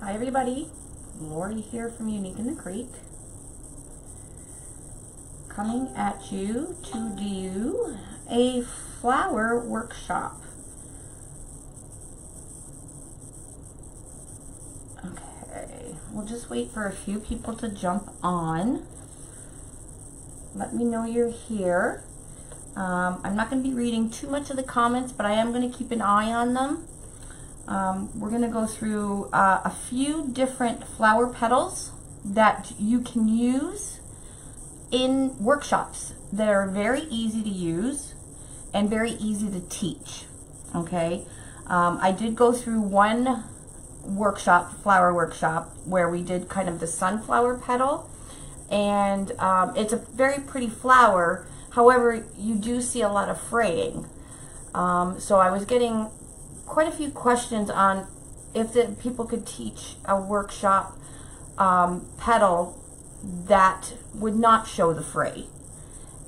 Hi everybody, Lori here from Unique in the Creek, coming at you to do a flower workshop. Okay, we'll just wait for a few people to jump on. Let me know you're here. I'm not going to be reading too much of the comments, but I am going to keep an eye on them. We're going to go through a few different flower petals that you can use in workshops. They're very easy to use and very easy to teach. Okay, I did go through one workshop, flower workshop, where we did kind of the sunflower petal, and it's a very pretty flower. However, you do see a lot of fraying. So I was getting quite a few questions on if people could teach a workshop petal that would not show the fray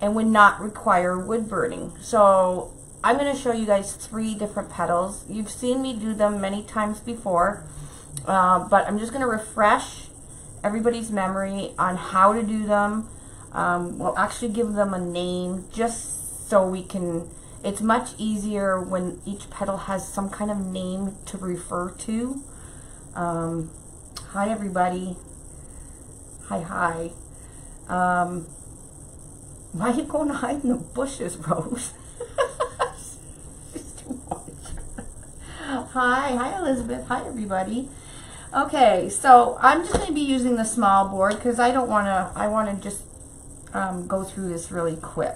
and would not require wood burning. So I'm going to show you guys 3 different petals. You've seen me do them many times before, but I'm just going to refresh everybody's memory on how to do them. We'll actually give them a name just so we can. It's much easier when each petal has some kind of name to refer to. Hi everybody. Hi. Why are you going to hide in the bushes, Rose? It's too much. Hi Elizabeth. Hi everybody. Okay, so I'm just going to be using the small board because I want to just go through this really quick.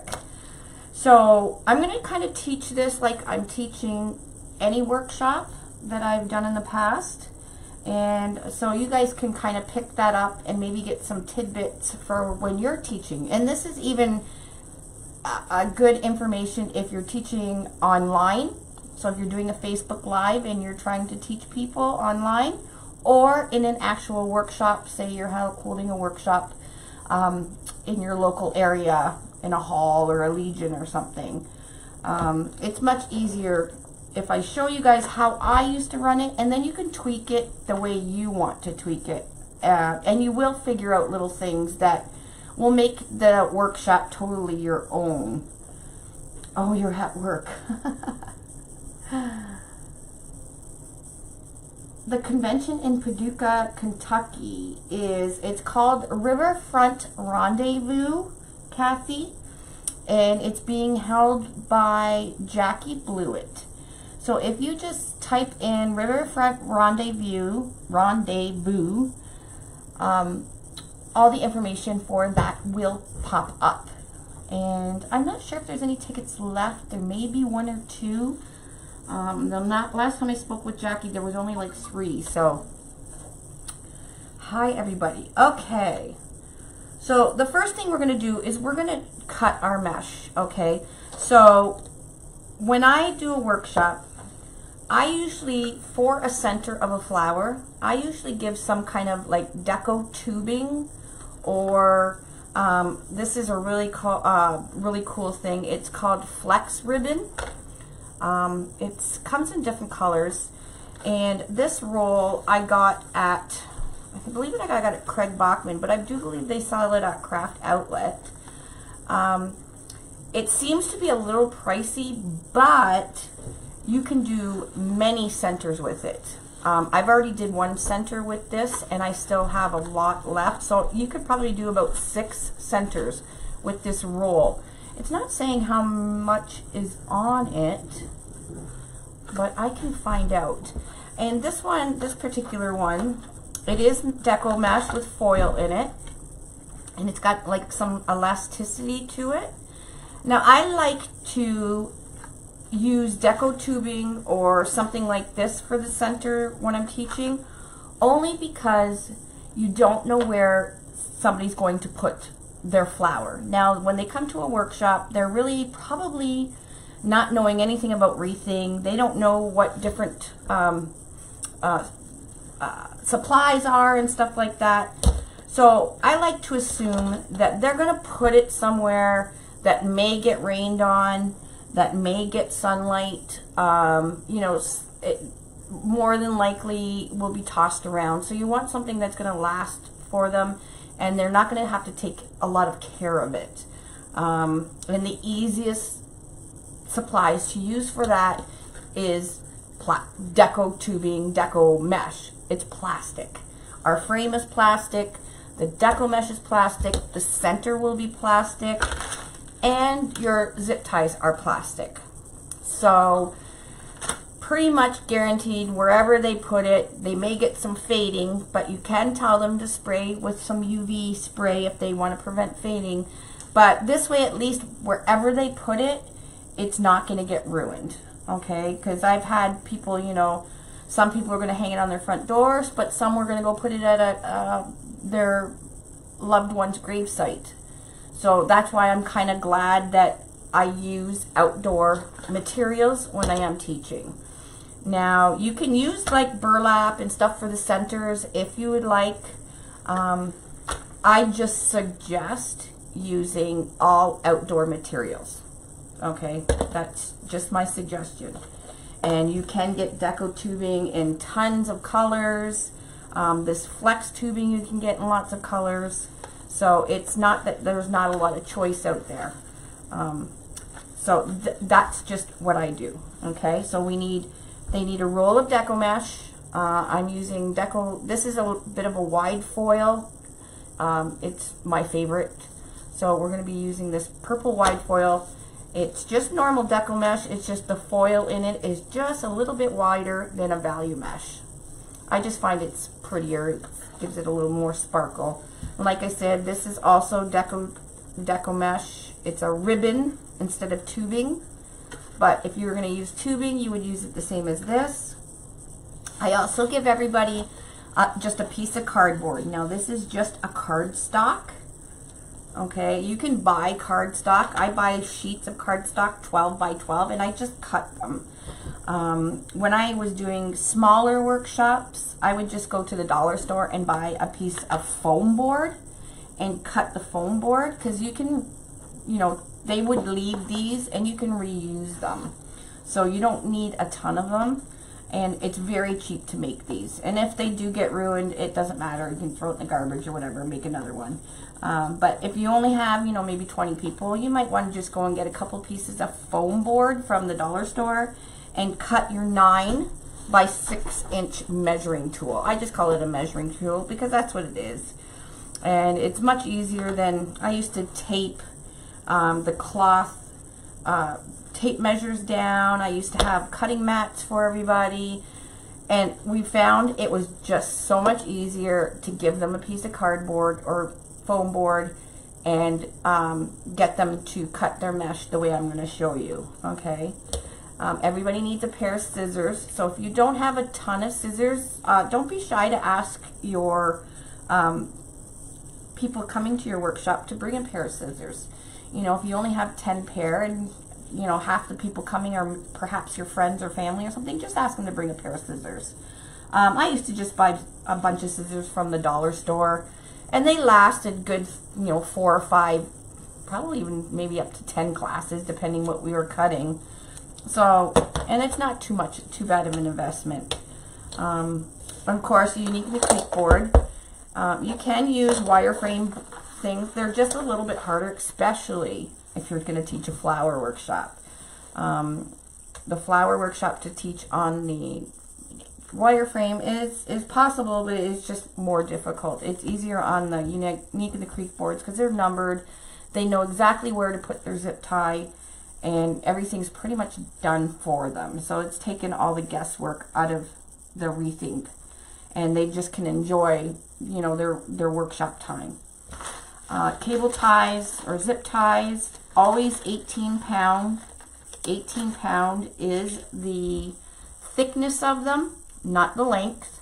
So I'm going to kind of teach this like I'm teaching any workshop that I've done in the past. And so you guys can kind of pick that up and maybe get some tidbits for when you're teaching. And this is even a good information if you're teaching online. So if you're doing a Facebook Live and you're trying to teach people online, or in an actual workshop, say you're holding a workshop in your local area, in a hall or a legion or something. It's much easier if I show you guys how I used to run it, and then you can tweak it the way you want to tweak it. And you will figure out little things that will make the workshop totally your own. Oh, you're at work. The convention in Paducah, Kentucky it's called Riverfront Rendezvous, Kathy, and it's being held by Jackie Blewett. So if you just type in Riverfront Rendezvous, all the information for that will pop up. And I'm not sure if there's any tickets left. There may be 1 or 2. Last time I spoke with Jackie, there was only like 3. So, hi everybody. Okay. So the first thing we're going to do is we're going to cut our mesh, okay? So when I do a workshop, I usually, for a center of a flower, I usually give some kind of like deco tubing, or this is a really cool thing. It's called flex ribbon. It comes in different colors, and this roll I got at, I believe I got it at Craig Bachman, but I do believe they sell it at Craft Outlet. It seems to be a little pricey, but you can do many centers with it. I've already did 1 center with this, and I still have a lot left, so you could probably do about 6 centers with this roll. It's not saying how much is on it, but I can find out. And this particular one, it is deco mesh with foil in it, and it's got like some elasticity to it. Now I like to use deco tubing or something like this for the center when I'm teaching, only because you don't know where somebody's going to put their flower. Now when they come to a workshop, they're really probably not knowing anything about wreathing. They don't know what different supplies are and stuff like that. So I like to assume that they're going to put it somewhere that may get rained on, that may get sunlight. You know, more than likely will be tossed around. So you want something that's going to last for them, and they're not going to have to take a lot of care of it. And the easiest supplies to use for that is deco tubing, deco mesh. It's plastic. Our frame is plastic, the deco mesh is plastic, the center will be plastic, and your zip ties are plastic. So pretty much guaranteed wherever they put it, they may get some fading, but you can tell them to spray with some UV spray if they want to prevent fading. But this way, at least wherever they put it, it's not going to get ruined. Okay, because I've had people, you know, some people are going to hang it on their front doors, but some were going to go put it at their loved one's gravesite. So that's why I'm kind of glad that I use outdoor materials when I am teaching. Now, you can use like burlap and stuff for the centers if you would like. I just suggest using all outdoor materials. Okay, that's just my suggestion. And you can get deco tubing in tons of colors. This flex tubing you can get in lots of colors. So it's not that there's not a lot of choice out there. So that's just what I do. Okay, so they need a roll of deco mesh. I'm using deco. This is a bit of a wide foil. It's my favorite. So we're going to be using this purple wide foil. It's just normal deco mesh. It's just the foil in it is just a little bit wider than a value mesh. I just find it's prettier. It gives it a little more sparkle. And like I said, this is also deco mesh. It's a ribbon instead of tubing. But if you were going to use tubing, you would use it the same as this. I also give everybody just a piece of cardboard. Now this is just a cardstock. Okay, you can buy cardstock. I buy sheets of cardstock 12 by 12 and I just cut them. When I was doing smaller workshops, I would just go to the dollar store and buy a piece of foam board and cut the foam board, because you can, you know, they would leave these and you can reuse them. So you don't need a ton of them, and it's very cheap to make these. And if they do get ruined, it doesn't matter. You can throw it in the garbage or whatever and make another one. But if you only have, you know, maybe 20 people, you might want to just go and get a couple pieces of foam board from the dollar store and cut your 9 by 6 inch measuring tool. I just call it a measuring tool because that's what it is. And it's much easier than, I used to tape the cloth, tape measures down. I used to have cutting mats for everybody. And we found it was just so much easier to give them a piece of cardboard or foam board and get them to cut their mesh the way I'm going to show you. Okay, everybody needs a pair of scissors. So if you don't have a ton of scissors, don't be shy to ask your people coming to your workshop to bring a pair of scissors. You know, if you only have 10 pair and you know half the people coming are perhaps your friends or family or something, just ask them to bring a pair of scissors. I used to just buy a bunch of scissors from the dollar store, and they lasted good, you know, 4 or 5, probably even maybe up to 10 classes, depending what we were cutting. So, and it's not too bad of an investment. Of course, you need the crepe board. You can use wireframe things. They're just a little bit harder, especially if you're going to teach a flower workshop. The flower workshop to teach on the wireframe is possible, but it's just more difficult. It's easier on the unique and the crepe boards because they're numbered. They know exactly where to put their zip tie, and everything's pretty much done for them. So it's taken all the guesswork out of the wreathing, and they just can enjoy, you know, their workshop time. Cable ties or zip ties, always 18 pound. 18 pound is the thickness of them, not the length.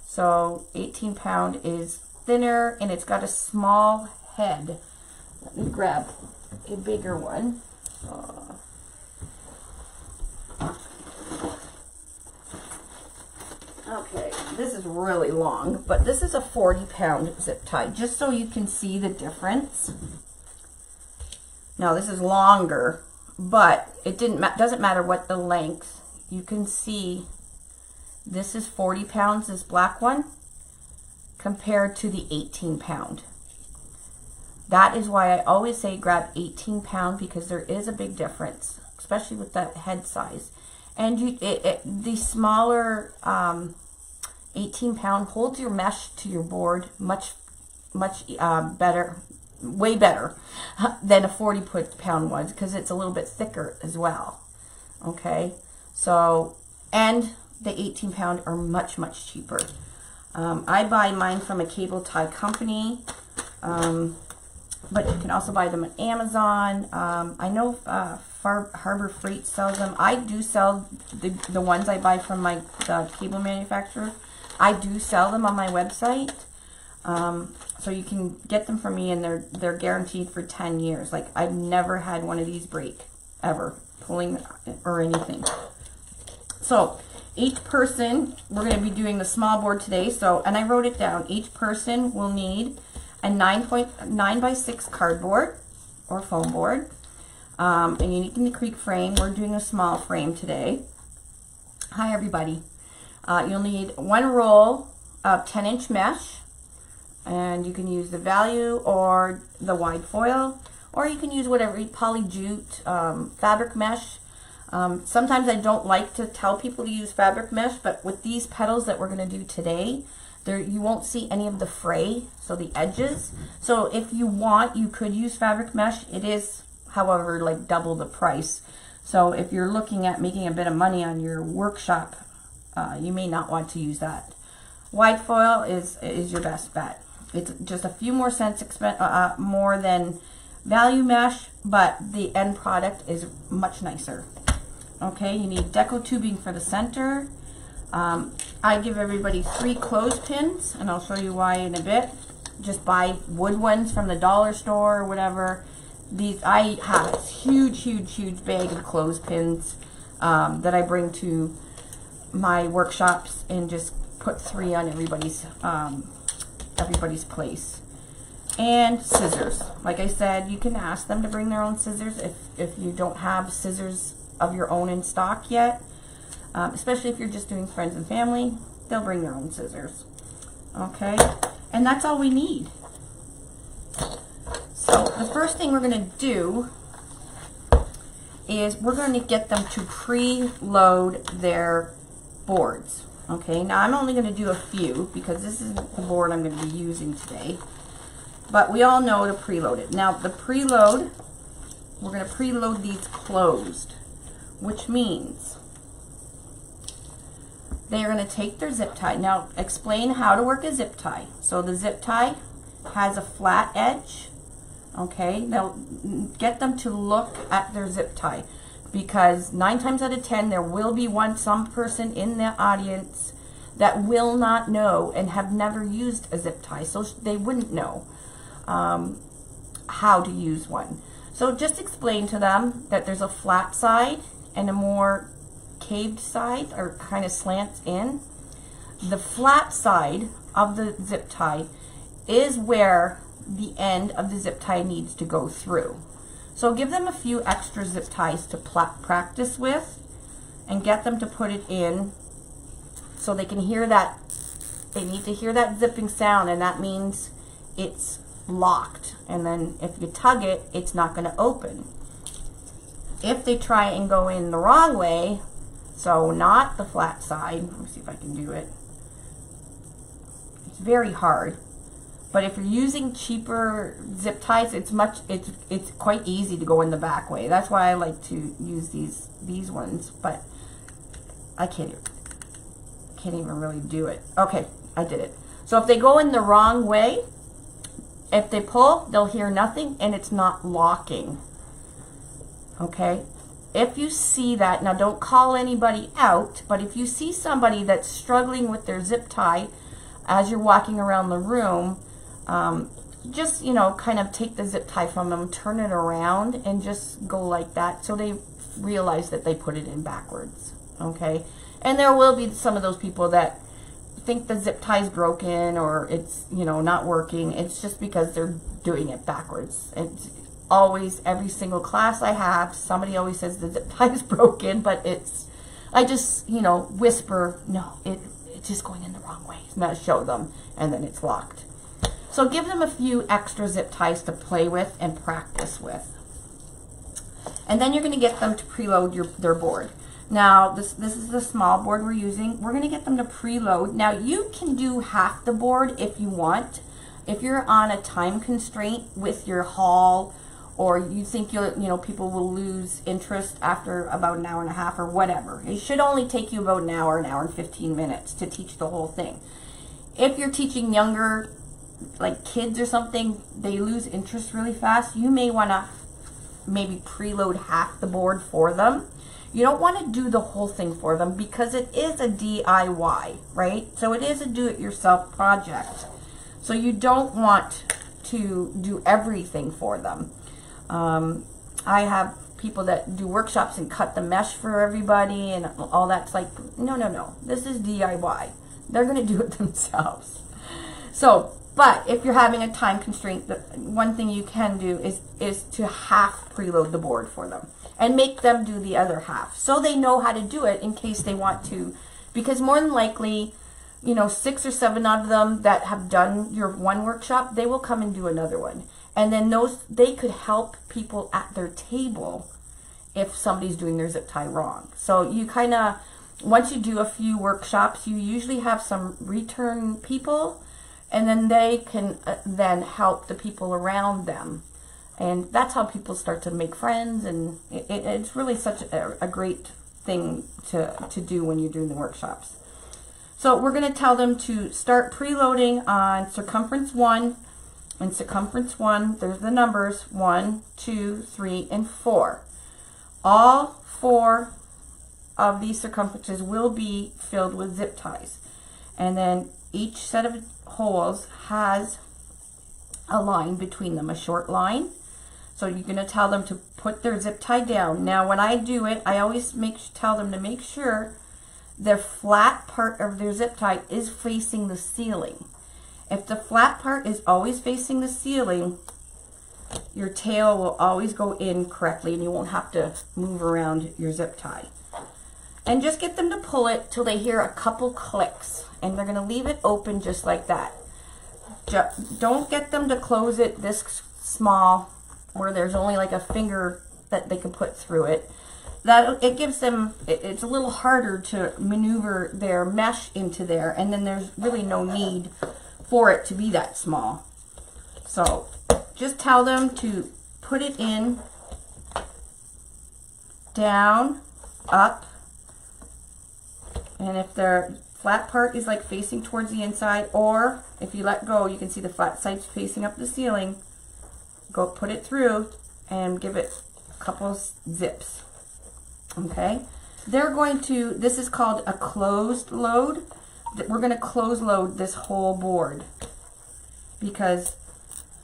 So 18 pound is thinner, and it's got a small head. Let me grab a bigger one. Okay, this is really long, but this is a 40 pound zip tie, just so you can see the difference. Now this is longer, but it doesn't matter what the length. You can see This is 40 pounds, this black one, compared to the 18 pound. That is why I always say grab 18 pound, because there is a big difference, especially with that head size. And the smaller 18 pound holds your mesh to your board much better, way better than a 40 pound one, because it's a little bit thicker as well. Okay, so, and the 18 pound are much cheaper. I buy mine from a cable tie company, but you can also buy them at Amazon. I know Harbor Freight sells them. I do sell the ones I buy from the cable manufacturer. I do sell them on my website. So you can get them from me, and they're guaranteed for 10 years. Like, I've never had one of these break, ever, pulling or anything. So each person, we're going to be doing the small board today. So, and I wrote it down. Each person will need a 9 by 6 cardboard or foam board, and you need the creek frame. We're doing a small frame today. Hi everybody. You'll need 1 roll of 10-inch mesh, and you can use the value or the wide foil, or you can use whatever, poly jute, fabric mesh. Sometimes I don't like to tell people to use fabric mesh, but with these petals that we're going to do today, you won't see any of the fray, so the edges. So if you want, you could use fabric mesh. It is, however, like double the price. So if you're looking at making a bit of money on your workshop, you may not want to use that. Wide foil is your best bet. It's just a few more cents more than value mesh, but the end product is much nicer. Okay, you need deco tubing for the center. I give everybody 3 clothespins, and I'll show you why in a bit. Just buy wood ones from the dollar store or whatever. These, I have a huge bag of clothespins that I bring to my workshops, and just put 3 on everybody's place. And scissors. Like I said, you can ask them to bring their own scissors if you don't have scissors of your own in stock yet. Especially if you're just doing friends and family, they'll bring their own scissors. Okay, and that's all we need. So the first thing we're going to do is we're going to get them to preload their boards. Okay, now I'm only going to do a few because this is the board I'm going to be using today. But we all know to preload it. Now the preload, we're going to preload these closed, which means they are going to take their zip tie. Now, explain how to work a zip tie. So the zip tie has a flat edge. Okay, now get them to look at their zip tie, because 9 times out of 10 there will be some person in the audience that will not know and have never used a zip tie, so they wouldn't know how to use one. So just explain to them that there's a flat side and a more caved side, or kind of slants in. The flat side of the zip tie is where the end of the zip tie needs to go through. So give them a few extra zip ties to practice with, and get them to put it in so they can hear that. They need to hear that zipping sound, and that means it's locked. And then if you tug it, it's not going to open. If they try and go in the wrong way, so not the flat side, let me see if I can do it. It's very hard. But if you're using cheaper zip ties, it's quite easy to go in the back way. That's why I like to use these ones, but I can't even really do it. Okay, I did it. So if they go in the wrong way, if they pull, they'll hear nothing, and it's not locking. Okay? If you see that, now don't call anybody out, but if you see somebody that's struggling with their zip tie as you're walking around the room, just, you know, kind of take the zip tie from them, turn it around, and just go like that, so they realize that they put it in backwards. Okay? And there will be some of those people that think the zip tie is broken, or it's, you know, not working. It's just because they're doing it backwards. It's always, every single class I have, somebody always says the zip tie is broken, but it's I just, you know, whisper, no, it's just going in the wrong way. And I show them, and then it's locked. So give them a few extra zip ties to play with and practice with. And then you're going to get them to preload their board. Now, this is the small board we're using. We're going to get them to preload. Now, you can do half the board if you want. If you're on a time constraint with your haul, or you think people will lose interest after about an hour and a half or whatever. It should only take you about an hour and 15 minutes to teach the whole thing. If you're teaching younger, like kids or something, they lose interest really fast. You may want to maybe preload half the board for them. You don't want to do the whole thing for them because it is a DIY, right? So it is a do-it-yourself project. So you don't want to do everything for them. I have people that do workshops and cut the mesh for everybody and all that's like, no. This is DIY. They're going to do it themselves. So, but if you're having a time constraint, the one thing you can do is to half preload the board for them and make them do the other half so they know how to do it in case they want to. Because more than likely, 6 or 7 of them that have done your one workshop, they will come and do another one. And then they could help people at their table if somebody's doing their zip tie wrong. So you kind of, once you do a few workshops, you usually have some return people, and then they can then help the people around them. And that's how people start to make friends, and it's really such a great thing to do when you're doing the workshops. So we're going to tell them to start preloading on circumference 1 and circumference 1. There's the numbers 1, 2, 3, and 4. All 4 of these circumferences will be filled with zip ties. And then each set of holes has a line between them, a short line. So you're going to tell them to put their zip tie down. Now when I do it, I always tell them to make sure the flat part of their zip tie is facing the ceiling. If the flat part is always facing the ceiling, your tail will always go in correctly and you won't have to move around your zip tie. And just get them to pull it till they hear a couple clicks, and they're going to leave it open just like that. Don't get them to close it this small where there's only like a finger that they can put through it. It gives them, it's a little harder to maneuver their mesh into there, and then there's really no need for it to be that small. So just tell them to put it in, down, up, and if their flat part is like facing towards the inside, or if you let go, you can see the flat side's facing up the ceiling, go put it through and give it a couple zips. Okay, they're going to, this is called a closed load. We're going to close load this whole board because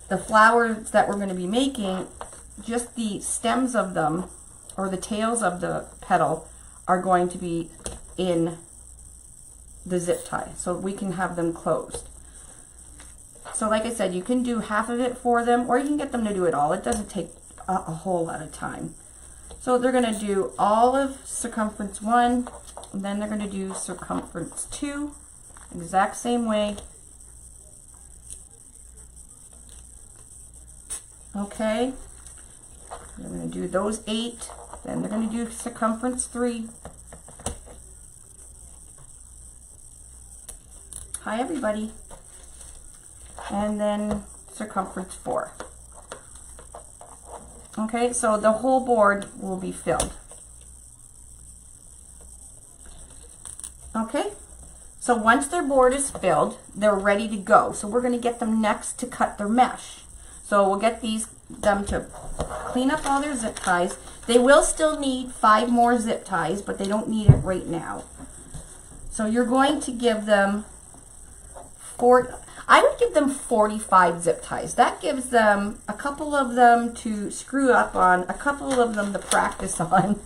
the flowers that we're going to be making, just the stems of them or the tails of the petal are going to be in the zip tie, so we can have them closed. So like I said, you can do half of it for them, or you can get them to do it all. It doesn't take a whole lot of time. So they're going to do all of circumference 1, and then they're going to do circumference 2, exact same way. Okay, they're going to do those 8, then they're going to do circumference 3. Hi everybody. And then circumference 4. Okay, so the whole board will be filled. Okay, so once their board is filled, they're ready to go. So we're going to get them next to cut their mesh. So we'll get them to clean up all their zip ties. They will still need 5 more zip ties, but they don't need it right now. So you're going to give them I would give them 45 zip ties. That gives them a couple of them to screw up on, a couple of them to practice on.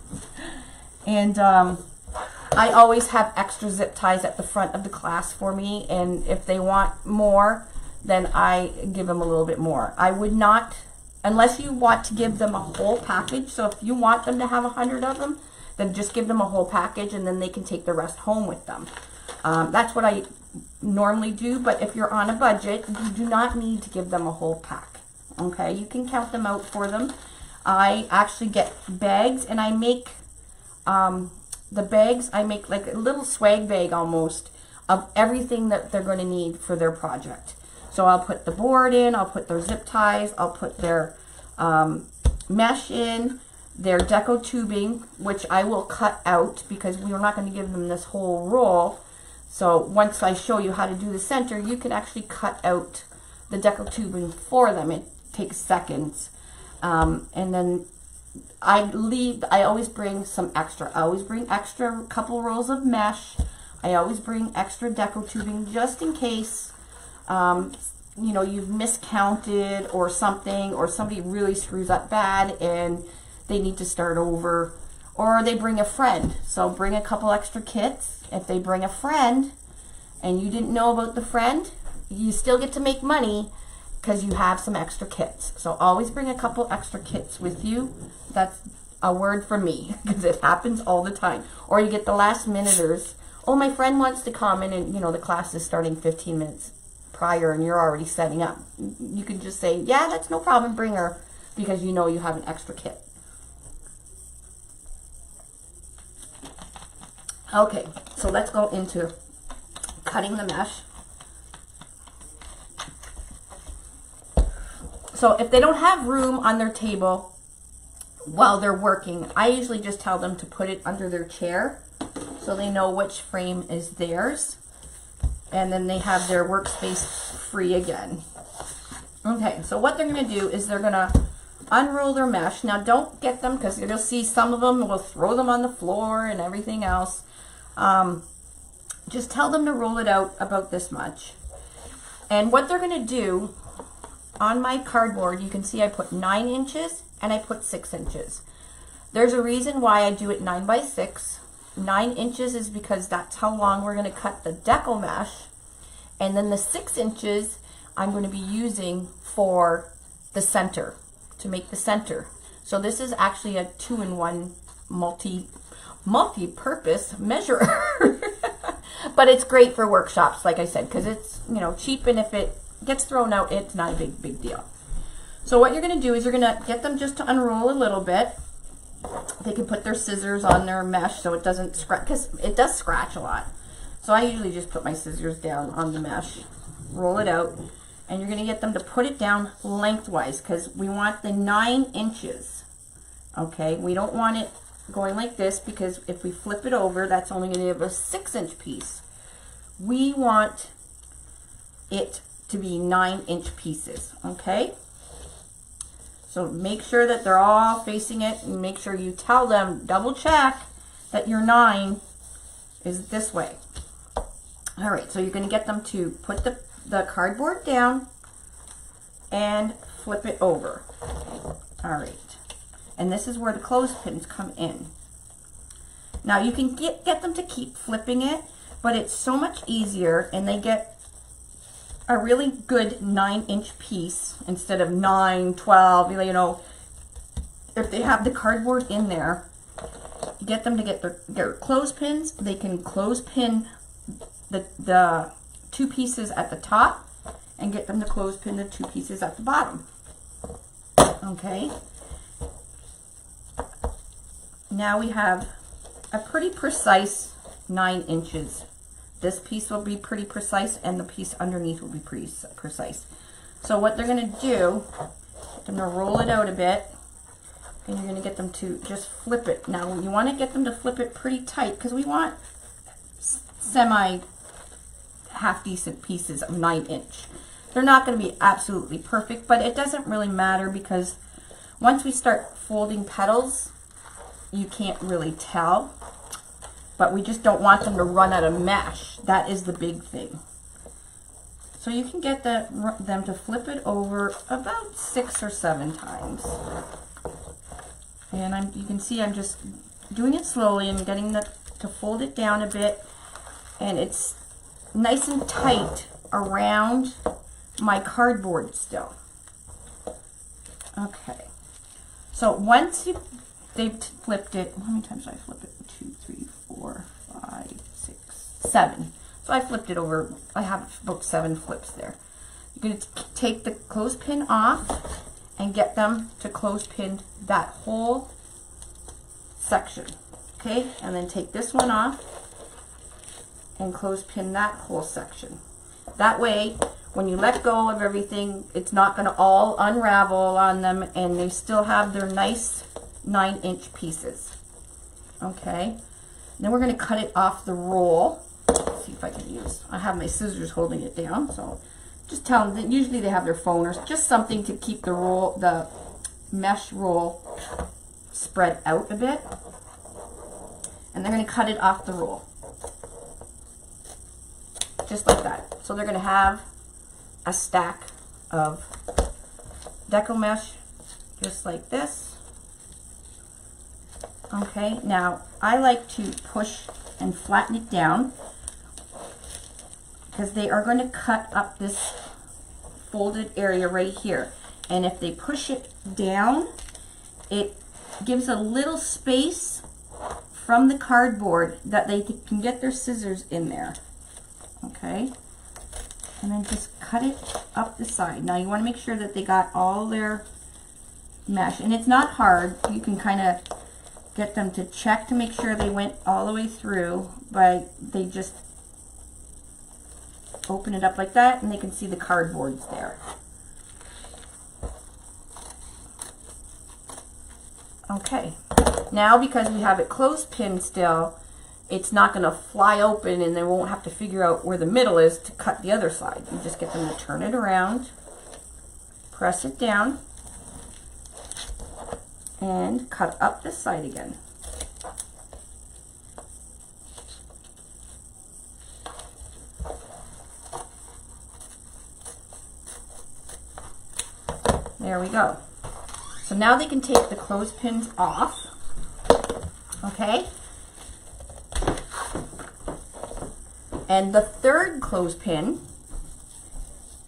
And I always have extra zip ties at the front of the class for me, and if they want more, then I give them a little bit more. I would not, unless you want to give them a whole package, so if you want them to have 100 of them, then just give them a whole package and then they can take the rest home with them. That's what I normally do, but if you're on a budget, you do not need to give them a whole pack. Okay, you can count them out for them. I actually get bags, and I make the bags, I make like a little swag bag almost of everything that they're going to need for their project. So I'll put the board in, I'll put their zip ties, I'll put their mesh in, their deco tubing, which I will cut out because we're not going to give them this whole roll. So once I show you how to do the center, you can actually cut out the deco tubing for them. It takes seconds. And then I always bring some extra. I always bring extra couple rolls of mesh. I always bring extra deco tubing just in case, you know, you've miscounted or something, or somebody really screws up bad and they need to start over, or they bring a friend. So bring a couple extra kits. If they bring a friend and you didn't know about the friend, you still get to make money because you have some extra kits. So always bring a couple extra kits with you. That's a word from me because it happens all the time. Or you get the last minuters. Oh, my friend wants to come in, and you know the class is starting 15 minutes prior and you're already setting up. You can just say, yeah, that's no problem, bring her, because you know you have an extra kit. Okay, so let's go into cutting the mesh. So if they don't have room on their table while they're working, I usually just tell them to put it under their chair so they know which frame is theirs, and then they have their workspace free again. Okay, so what they're going to do is they're going to unroll their mesh. Now don't get them, because you'll see some of them will throw them on the floor and everything else. Just tell them to roll it out about this much. And what they're going to do, on my cardboard, you can see I put 9 inches and I put 6 inches. There's a reason why I do it 9 by 6. 9 inches is because that's how long we're going to cut the deco mesh. And then the 6 inches I'm going to be using for the center, to make the center. So this is actually a 2-in-1 multi-purpose measurer. But it's great for workshops, like I said, because it's, you know, cheap, and if it gets thrown out, it's not a big deal. So what you're going to do is you're going to get them just to unroll a little bit. They can put their scissors on their mesh so it doesn't scratch, because it does scratch a lot. So I usually just put my scissors down on the mesh, roll it out, and you're going to get them to put it down lengthwise, because we want the 9 inches. Okay, we don't want it going like this, because if we flip it over, that's only going to give a 6-inch piece. We want it to be 9-inch pieces. Okay, so make sure that they're all facing it, and make sure you tell them, double check that your 9 is this way. All right, so you're going to get them to put the cardboard down and flip it over. All right, and this is where the clothespins come in. Now you can get them to keep flipping it, but it's so much easier, and they get a really good 9-inch piece instead of 9, 12, you know. If they have the cardboard in there, get them to get their clothespins. They can clothespin the 2 pieces at the top, and get them to clothespin the 2 pieces at the bottom. Okay. Now we have a pretty precise 9 inches. This piece will be pretty precise, and the piece underneath will be pretty precise. So what they're going to do, I'm going to roll it out a bit, and you're going to get them to just flip it. Now you want to get them to flip it pretty tight, because we want semi half decent pieces of 9-inch. They're not going to be absolutely perfect, but it doesn't really matter, because once we start folding petals, you can't really tell. But we just don't want them to run out of mesh. That is the big thing. So you can get them to flip it over about 6 or 7 times. And you can see I'm just doing it slowly and getting to fold it down a bit. And it's nice and tight around my cardboard still. Okay. So once you they've flipped it. How many times did I flip it? 2, 3, 4, 5, 6, 7. So I flipped it over. I have about 7 flips there. You're going to take the clothespin off and get them to clothespin that whole section. Okay, and then take this one off and clothespin that whole section. That way, when you let go of everything, it's not going to all unravel on them, and they still have their nice 9-inch pieces. Okay, then we're going to cut it off the roll. Let's see if I can use, I have my scissors holding it down, so just tell them that usually they have their phone or just something to keep the roll, the mesh roll spread out a bit. And they're going to cut it off the roll. Just like that. So they're going to have a stack of deco mesh just like this. Okay, now I like to push and flatten it down because they are going to cut up this folded area right here. And if they push it down, it gives a little space from the cardboard that they can get their scissors in there. Okay, and then just cut it up the side. Now you want to make sure that they got all their mesh, and it's not hard. You can kind of get them to check to make sure they went all the way through, but they just open it up like that and they can see the cardboards there. Okay, now because we have it clothespin still, it's not going to fly open and they won't have to figure out where the middle is to cut the other side. You just get them to turn it around, press it down, and cut up this side again. There we go. So now they can take the clothespins off. Okay? And the third clothespin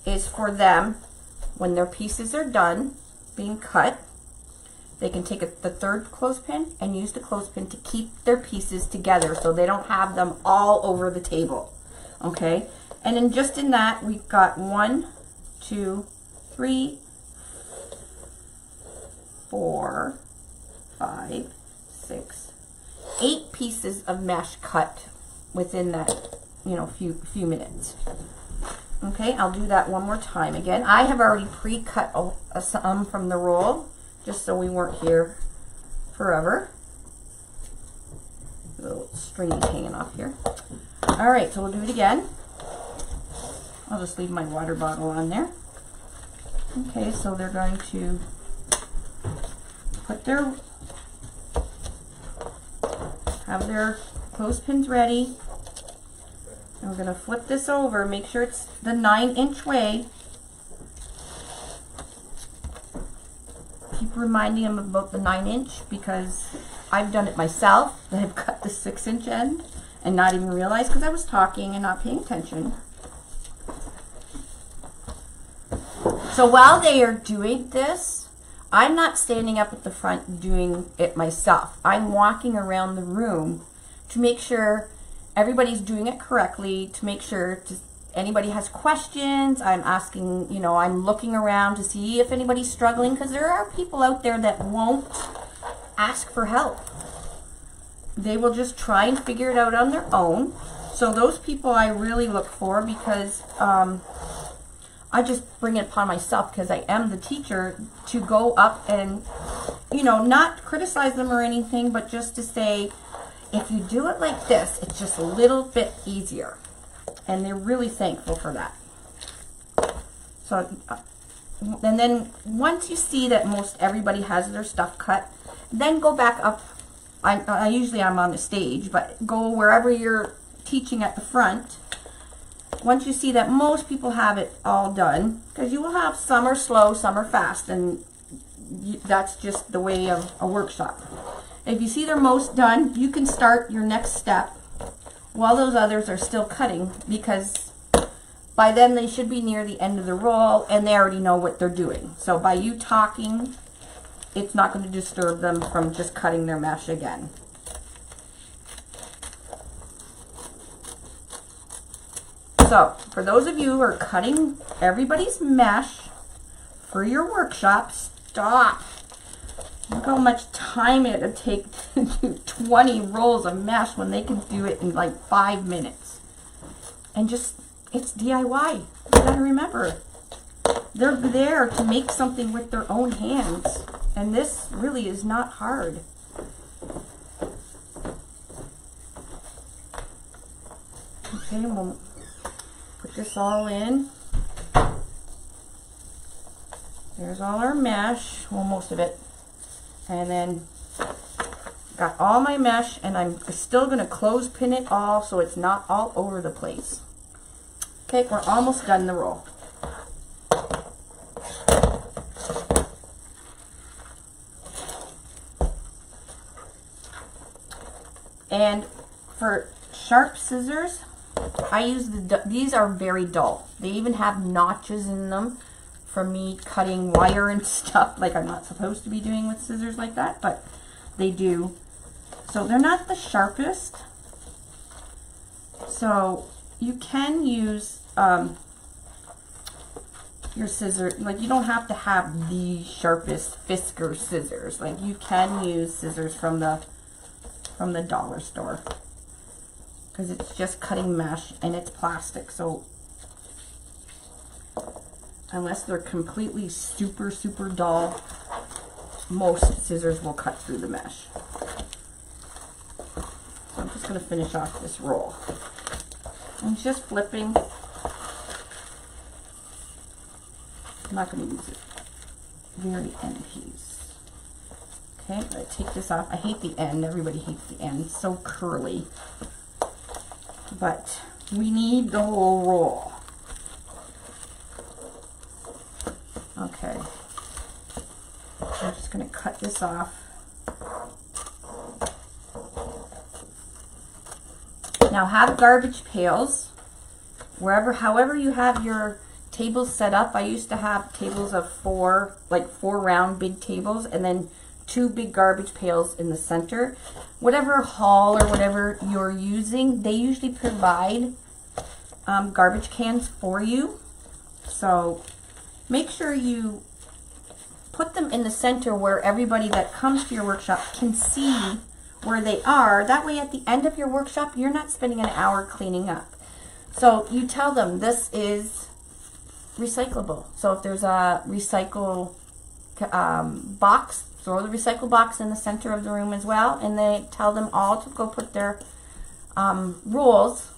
is for them when their pieces are done being cut. They can take the third clothespin and use the clothespin to keep their pieces together so they don't have them all over the table. Okay? And then just in that, we've got 1, 2, 3, 4, 5, 6, 8 pieces of mesh cut within that, you know, few minutes. Okay, I'll do that one more time again. I have already pre-cut some from the roll, just so we weren't here forever. A little stringy hanging off here. All right, so we'll do it again. I'll just leave my water bottle on there. Okay, so they're going to put have their clothespins ready. And we're going to flip this over, make sure it's the 9-inch way. Keep reminding them about the 9-inch because I've done it myself. I've cut the 6-inch end and not even realize because I was talking and not paying attention. So while they are doing this, I'm not standing up at the front doing it myself. I'm walking around the room to make sure everybody's doing it correctly, to make sure anybody has questions. I'm asking, you know, I'm looking around to see if anybody's struggling because there are people out there that won't ask for help. They will just try and figure it out on their own. So those people I really look for because I just bring it upon myself because I am the teacher to go up and, you know, not criticize them or anything, but just to say, if you do it like this, it's just a little bit easier. And they're really thankful for that. So, and then once you see that most everybody has their stuff cut, then go back up. Usually I'm on the stage, but go wherever you're teaching at the front. Once you see that most people have it all done, because you will have some are slow, some are fast, and that's just the way of a workshop. If you see they're most done, you can start your next step while those others are still cutting, because by then they should be near the end of the roll and they already know what they're doing. So by you talking it's not going to disturb them from just cutting their mesh again. So, for those of you who are cutting everybody's mesh for your workshop, stop. Look how much time it would take to do 20 rolls of mesh when they can do it in like 5 minutes. And just, it's DIY. You gotta remember, they're there to make something with their own hands. And this really is not hard. Okay, we'll put this all in. There's all our mesh, well, most of it. And then got all my mesh, and I'm still going to clothespin it all so it's not all over the place. Okay, we're almost done the roll. And for sharp scissors, I use these are very dull. They even have notches in them for me cutting wire and stuff like I'm not supposed to be doing with scissors like that, but they do. So they're not the sharpest. So you can use your scissor, like you don't have to have the sharpest Fisker scissors. Like you can use scissors from the dollar store, because it's just cutting mesh and it's plastic. So unless they're completely super dull, most scissors will cut through the mesh. So I'm just going to finish off this roll. I'm just flipping. I'm not going to use it very end piece. Okay, I'm going to take this off. I hate the end. Everybody hates the end. It's so curly. But we need the whole roll. Okay. I'm just going to cut this off. Now have garbage pails wherever, however you have your tables set up. I used to have tables of four round big tables, and then 2 big garbage pails in the center. Whatever hall or whatever you're using, they usually provide garbage cans for you. So make sure you put them in the center where everybody that comes to your workshop can see where they are. That way at the end of your workshop, you're not spending an hour cleaning up. So you tell them this is recyclable. So if there's a recycle box, throw the recycle box in the center of the room as well, and they tell them all to go put their rolls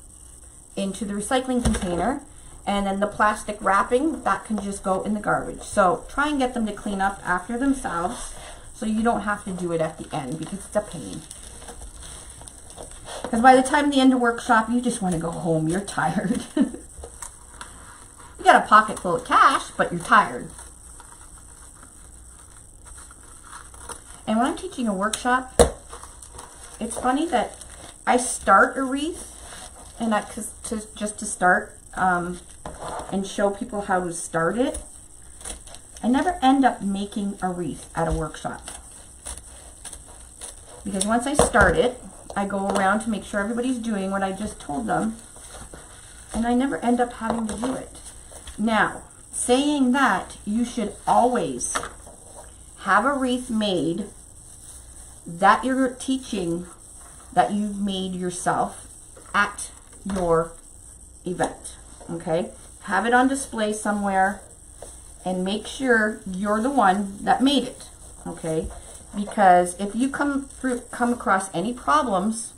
into the recycling container, and then the plastic wrapping, that can just go in the garbage. So try and get them to clean up after themselves so you don't have to do it at the end, because it's a pain. Because by the time the end of workshop, you just want to go home. You're tired. You got a pocket full of cash, but you're tired. And when I'm teaching a workshop, it's funny that I start a wreath, and just to start and show people how to start it. I never end up making a wreath at a workshop, because once I start it, I go around to make sure everybody's doing what I just told them, and I never end up having to do it. Now, saying that, you should always have a wreath made that you're teaching, that you've made yourself at your event. Okay? Have it on display somewhere, and make sure you're the one that made it. Okay? Because if you come across any problems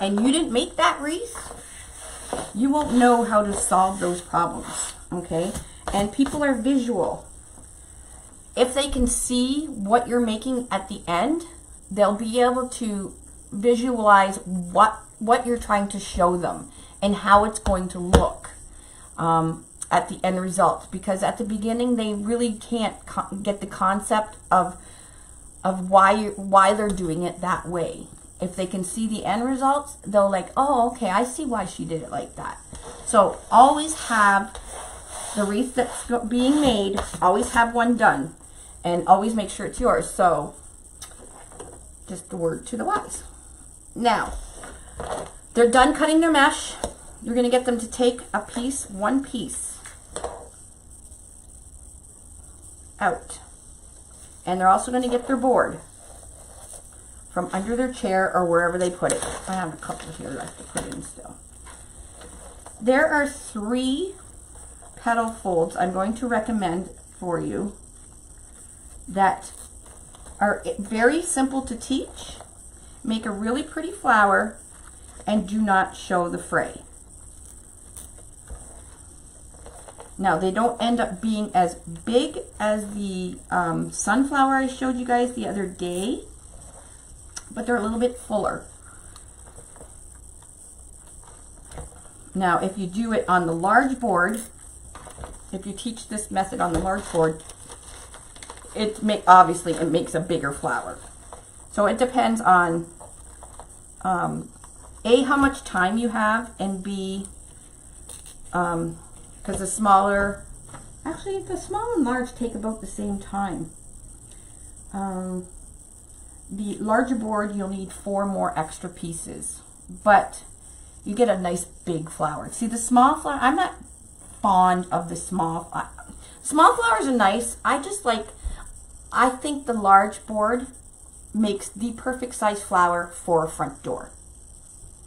and you didn't make that wreath, you won't know how to solve those problems. Okay? And people are visual. If they can see what you're making at the end, they'll be able to visualize what you're trying to show them and how it's going to look at the end result. Because at the beginning, they really can't get the concept of why they're doing it that way. If they can see the end results, they'll like, oh, okay, I see why she did it like that. So always have the wreath that's being made, always have one done. and always make sure it's yours. So just the word to the wise. Now, they're done cutting their mesh. You're going to get them to take a piece, one piece out. And they're also going to get their board from under their chair or wherever they put it. I have a couple here that I have to put in still. There are 3 petal folds I'm going to recommend for you that are very simple to teach, make a really pretty flower, and do not show the fray. Now, they don't end up being as big as the sunflower I showed you guys the other day, but they're a little bit fuller. Now, if you do it on the large board, if you teach this method on the large board, obviously it makes a bigger flower. So it depends on A, how much time you have, and B, because the small and large take about the same time. The larger board, you'll need 4 more extra pieces, but you get a nice big flower. See, the small flower, I'm not fond of the small flowers are nice. I think the large board makes the perfect size flower for a front door.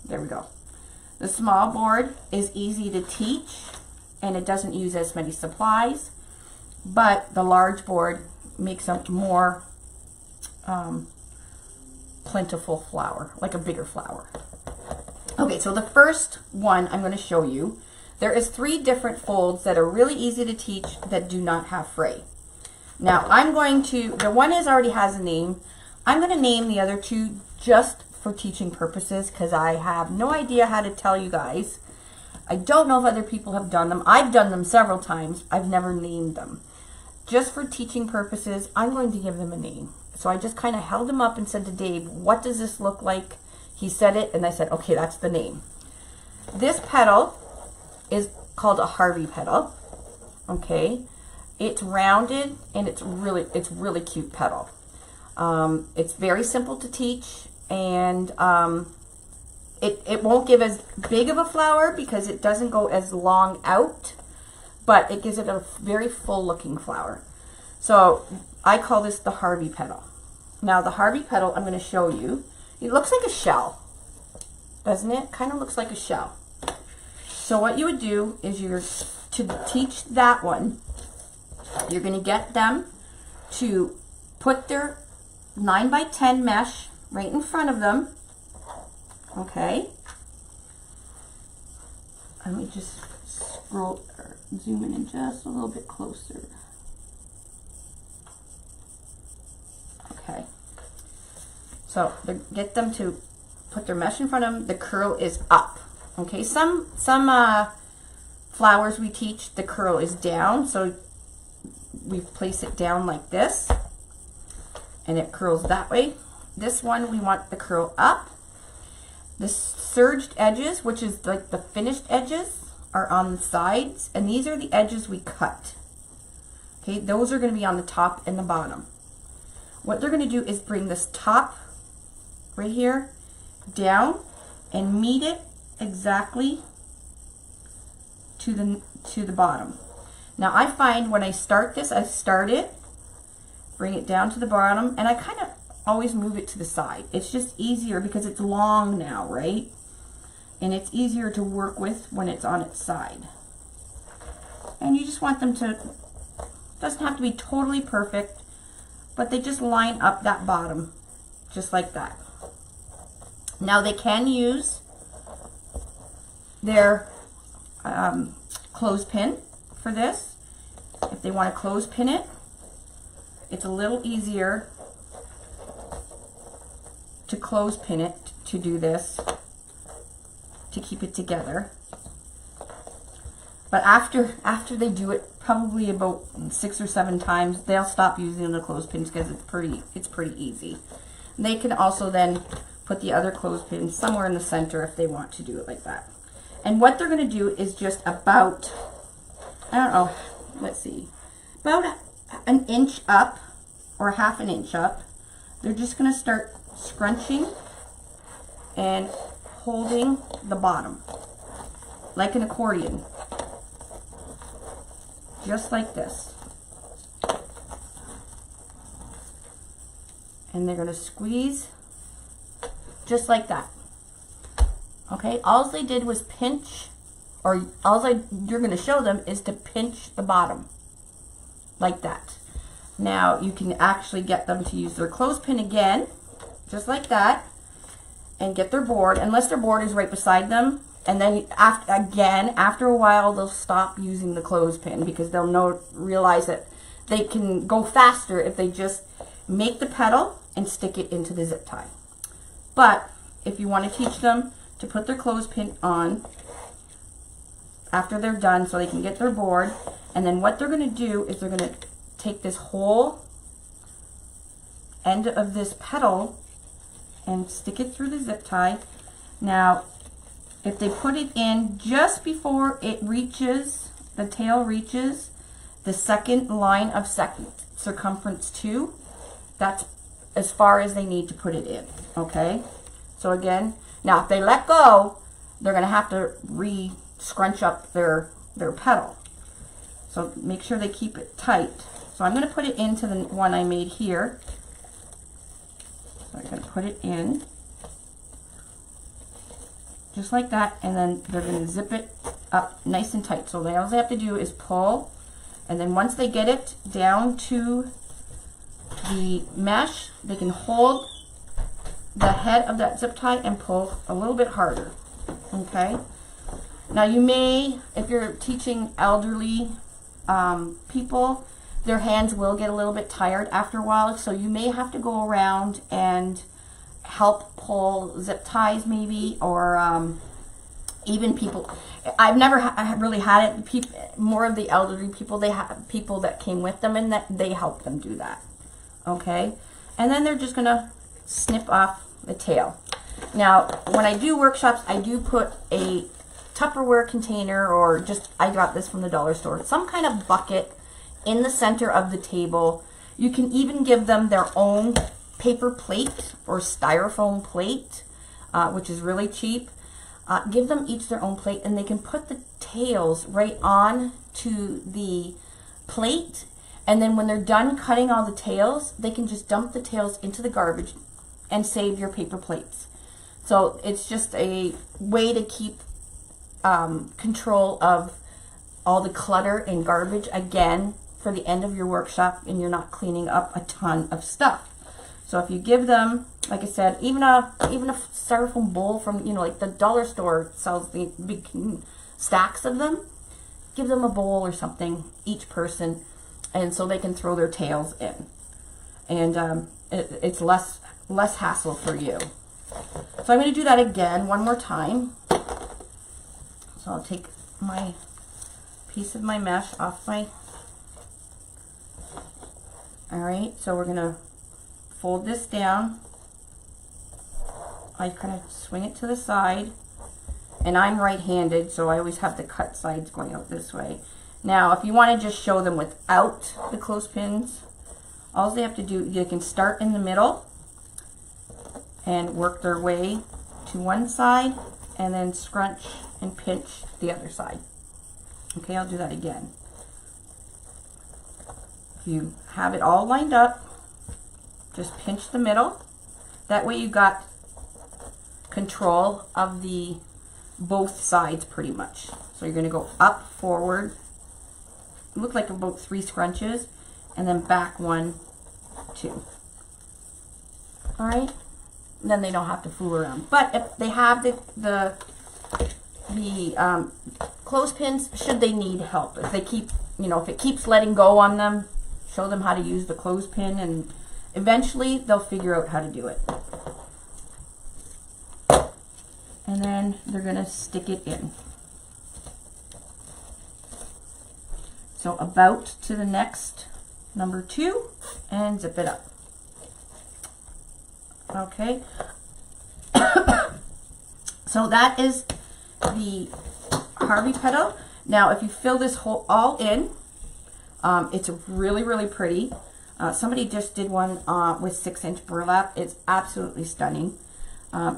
There we go. The small board is easy to teach and it doesn't use as many supplies, but the large board makes a more plentiful flower, like a bigger flower. Okay, so the first one I'm going to show you, there is 3 different folds that are really easy to teach that do not have fray. Now the one already has a name. I'm going to name the other 2 just for teaching purposes because I have no idea how to tell you guys. I don't know if other people have done them. I've done them several times. I've never named them. Just for teaching purposes, I'm going to give them a name. So I just kind of held them up and said to Dave, what does this look like? He said it, and I said, okay, that's the name. This petal is called a Harvey petal. Okay, it's rounded and it's really cute petal. It's very simple to teach, and it won't give as big of a flower because it doesn't go as long out, but it gives it a very full looking flower. So I call this the Harvey petal. Now the Harvey petal, I'm going to show you. It looks like a shell, doesn't it? Kind of looks like a shell. So what you would do is to teach that one, you're going to get them to put their 9x10 mesh right in front of them. Okay. Let me just zoom in just a little bit closer. Okay. So get them to put their mesh in front of them. The curl is up. Okay. Some flowers we teach, the curl is down. So we place it down like this, and it curls that way. This one, we want the curl up. The serged edges, which is like the finished edges, are on the sides, and these are the edges we cut. Okay, those are going to be on the top and the bottom. What they're going to do is bring this top right here down and meet it exactly to the bottom. Now I find when I start this, I start it, bring it down to the bottom, and I kind of always move it to the side. It's just easier because it's long now, right? And it's easier to work with when it's on its side. And you just want them to, doesn't have to be totally perfect, but they just line up that bottom, just like that. Now they can use their clothespin for this. If they want to clothespin it, it's a little easier to clothespin it to do this, to keep it together. But after they do it probably about 6 or 7 times, they'll stop using the clothespins because it's pretty easy. They can also then put the other clothespin somewhere in the center if they want to do it like that. And what they're going to do is just about, I don't know, let's see, about an inch up or 1/2 inch up, they're just going to start scrunching and holding the bottom like an accordion, just like this. And they're going to squeeze just like that. Okay, all they did was pinch, or you're going to show them is to pinch the bottom like that. Now you can actually get them to use their clothespin again, just like that, and get their board, unless their board is right beside them. And then after a while, they'll stop using the clothespin because they'll realize that they can go faster if they just make the pedal and stick it into the zip tie. But if you want to teach them to put their clothespin on after they're done so they can get their board, and then what they're going to do is they're going to take this whole end of this pedal and stick it through the zip tie. Now, if they put it in just before it reaches, the tail reaches the second line of circumference 2, that's as far as they need to put it in, okay? So again, now if they let go, they're gonna have to scrunch up their pedal. So make sure they keep it tight. So I'm gonna put it into the one I made here. So I'm gonna put it in, just like that, and then they're gonna zip it up nice and tight. So all they have to do is pull, and then once they get it down to the mesh, they can hold the head of that zip tie and pull a little bit harder, okay? Now you may, if you're teaching elderly people, their hands will get a little bit tired after a while, so you may have to go around and help pull zip ties maybe, or even people, I've never really had it, more of the elderly people, they have people that came with them and that they help them do that, okay? And then they're just gonna snip off the tail. Now, when I do workshops, I do put a Tupperware container, or just, I got this from the dollar store, some kind of bucket in the center of the table. You can even give them their own paper plate or styrofoam plate, which is really cheap. Give them each their own plate, and they can put the tails right on to the plate, and then when they're done cutting all the tails, they can just dump the tails into the garbage and save your paper plates. So it's just a way to keep control of all the clutter and garbage, again, for the end of your workshop, and you're not cleaning up a ton of stuff. So if you give them, like I said, even a styrofoam bowl from, like the dollar store sells the big stacks of them, give them a bowl or something, each person, and so they can throw their tails in. And it's less hassle for you. So I'm going to do that again one more time. So I'll take my piece of my mesh off my, alright, so we're going to fold this down. I kind of swing it to the side, and I'm right-handed, so I always have the cut sides going out this way. Now, if you want to just show them without the clothespins, all they have to do, they can start in the middle and work their way to one side, and then scrunch and pinch the other side. Okay, I'll do that again. If you have it all lined up, just pinch the middle. That way you got control of the both sides pretty much. So you're going to go up, forward, look like about 3 scrunches, and then back 1, 2. All right. Then they don't have to fool around. But if they have the clothespins, should they need help, if they keep, if it keeps letting go on them, show them how to use the clothespin, and eventually they'll figure out how to do it. And then they're going to stick it in. So about to the next number 2 and zip it up. Okay. So that is the Harvey pedal. Now if you fill this hole all in, it's really, really pretty. Somebody just did one with 6-inch burlap. It's absolutely stunning.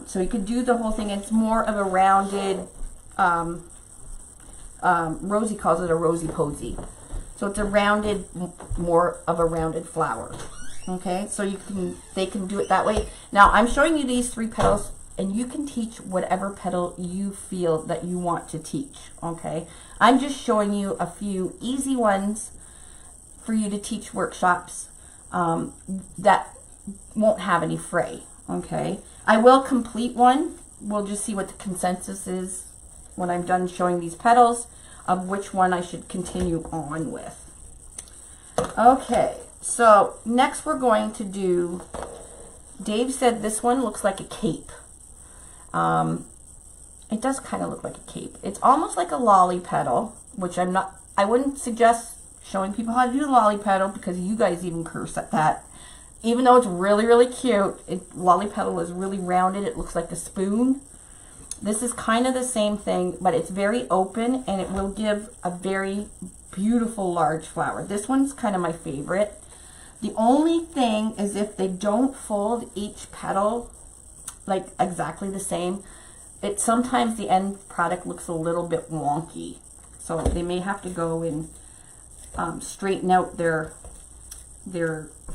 So you could do the whole thing. It's more of a rounded, Rosie calls it a rosy posy. So it's a rounded, more of a rounded flower. Okay, so they can do it that way. Now I'm showing you these 3 petals, and you can teach whatever petal you feel that you want to teach. Okay, I'm just showing you a few easy ones for you to teach workshops that won't have any fray. Okay, I will complete one. We'll just see what the consensus is when I'm done showing these petals of which one I should continue on with. Okay, so next we're going to do, Dave said this one looks like a cape. It does kind of look like a cape. It's almost like a lolly petal, which I wouldn't suggest showing people how to do the lolly petal because you guys even curse at that. Even though it's really, really cute, lolly petal is really rounded. It looks like a spoon. This is kind of the same thing, but it's very open, and it will give a very beautiful large flower. This one's kind of my favorite. The only thing is if they don't fold each petal like exactly the same, sometimes the end product looks a little bit wonky. So they may have to go and straighten out their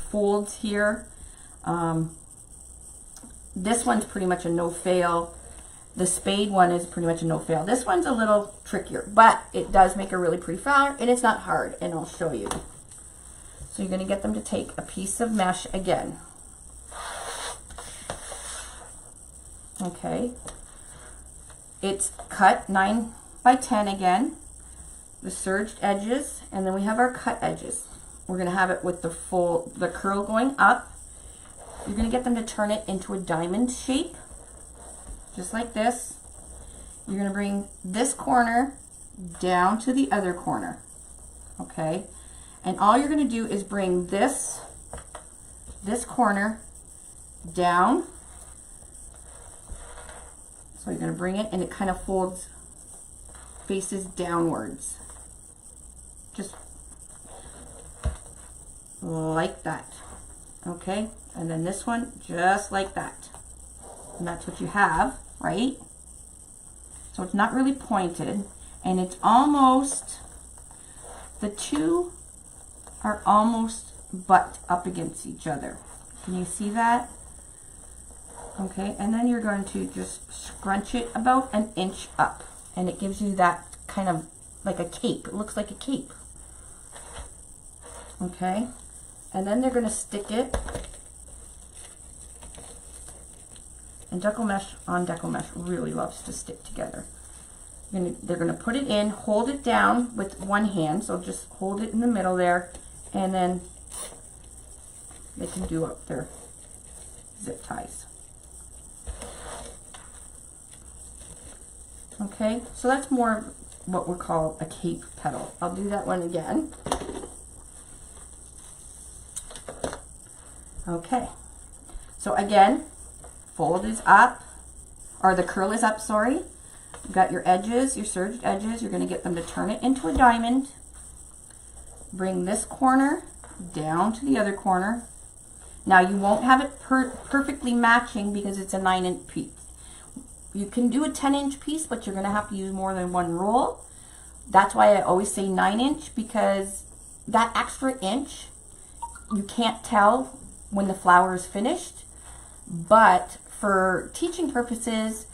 folds here. This one's pretty much a no-fail. The spade one is pretty much a no-fail. This one's a little trickier, but it does make a really pretty flower, and it's not hard, and I'll show you. So you're going to get them to take a piece of mesh again. Okay. It's cut 9 by 10 again. The serged edges, and then we have our cut edges. We're going to have it with the curl going up. You're going to get them to turn it into a diamond shape, just like this. You're going to bring this corner down to the other corner, okay? And all you're going to do is bring this corner down. So you're going to bring it, and it kind of folds, faces downwards, just like that, okay? And then this one, just like that. And that's what you have, right? So it's not really pointed, and it's almost, the two are almost butt up against each other. Can you see that? Okay, and then you're going to just scrunch it about an inch up, and it gives you that kind of like a cape. It looks like a cape. Okay, and then they're going to stick it, and deco mesh on deco mesh really loves to stick together. They're going to put it in, hold it down with one hand, so just hold it in the middle there, and then they can do up their zip ties. Okay, so that's more of what we call a cape petal. I'll do that one again. Okay, so again, fold is up, or the curl is up, sorry. You've got your edges, your serged edges. You're going to get them to turn it into a diamond. Bring this corner down to the other corner. Now you won't have it perfectly matching because it's a 9-inch piece. You can do a 10-inch piece, but you're going to have to use more than one roll. That's why I always say 9-inch, because that extra inch, you can't tell when the flower is finished. But for teaching purposes,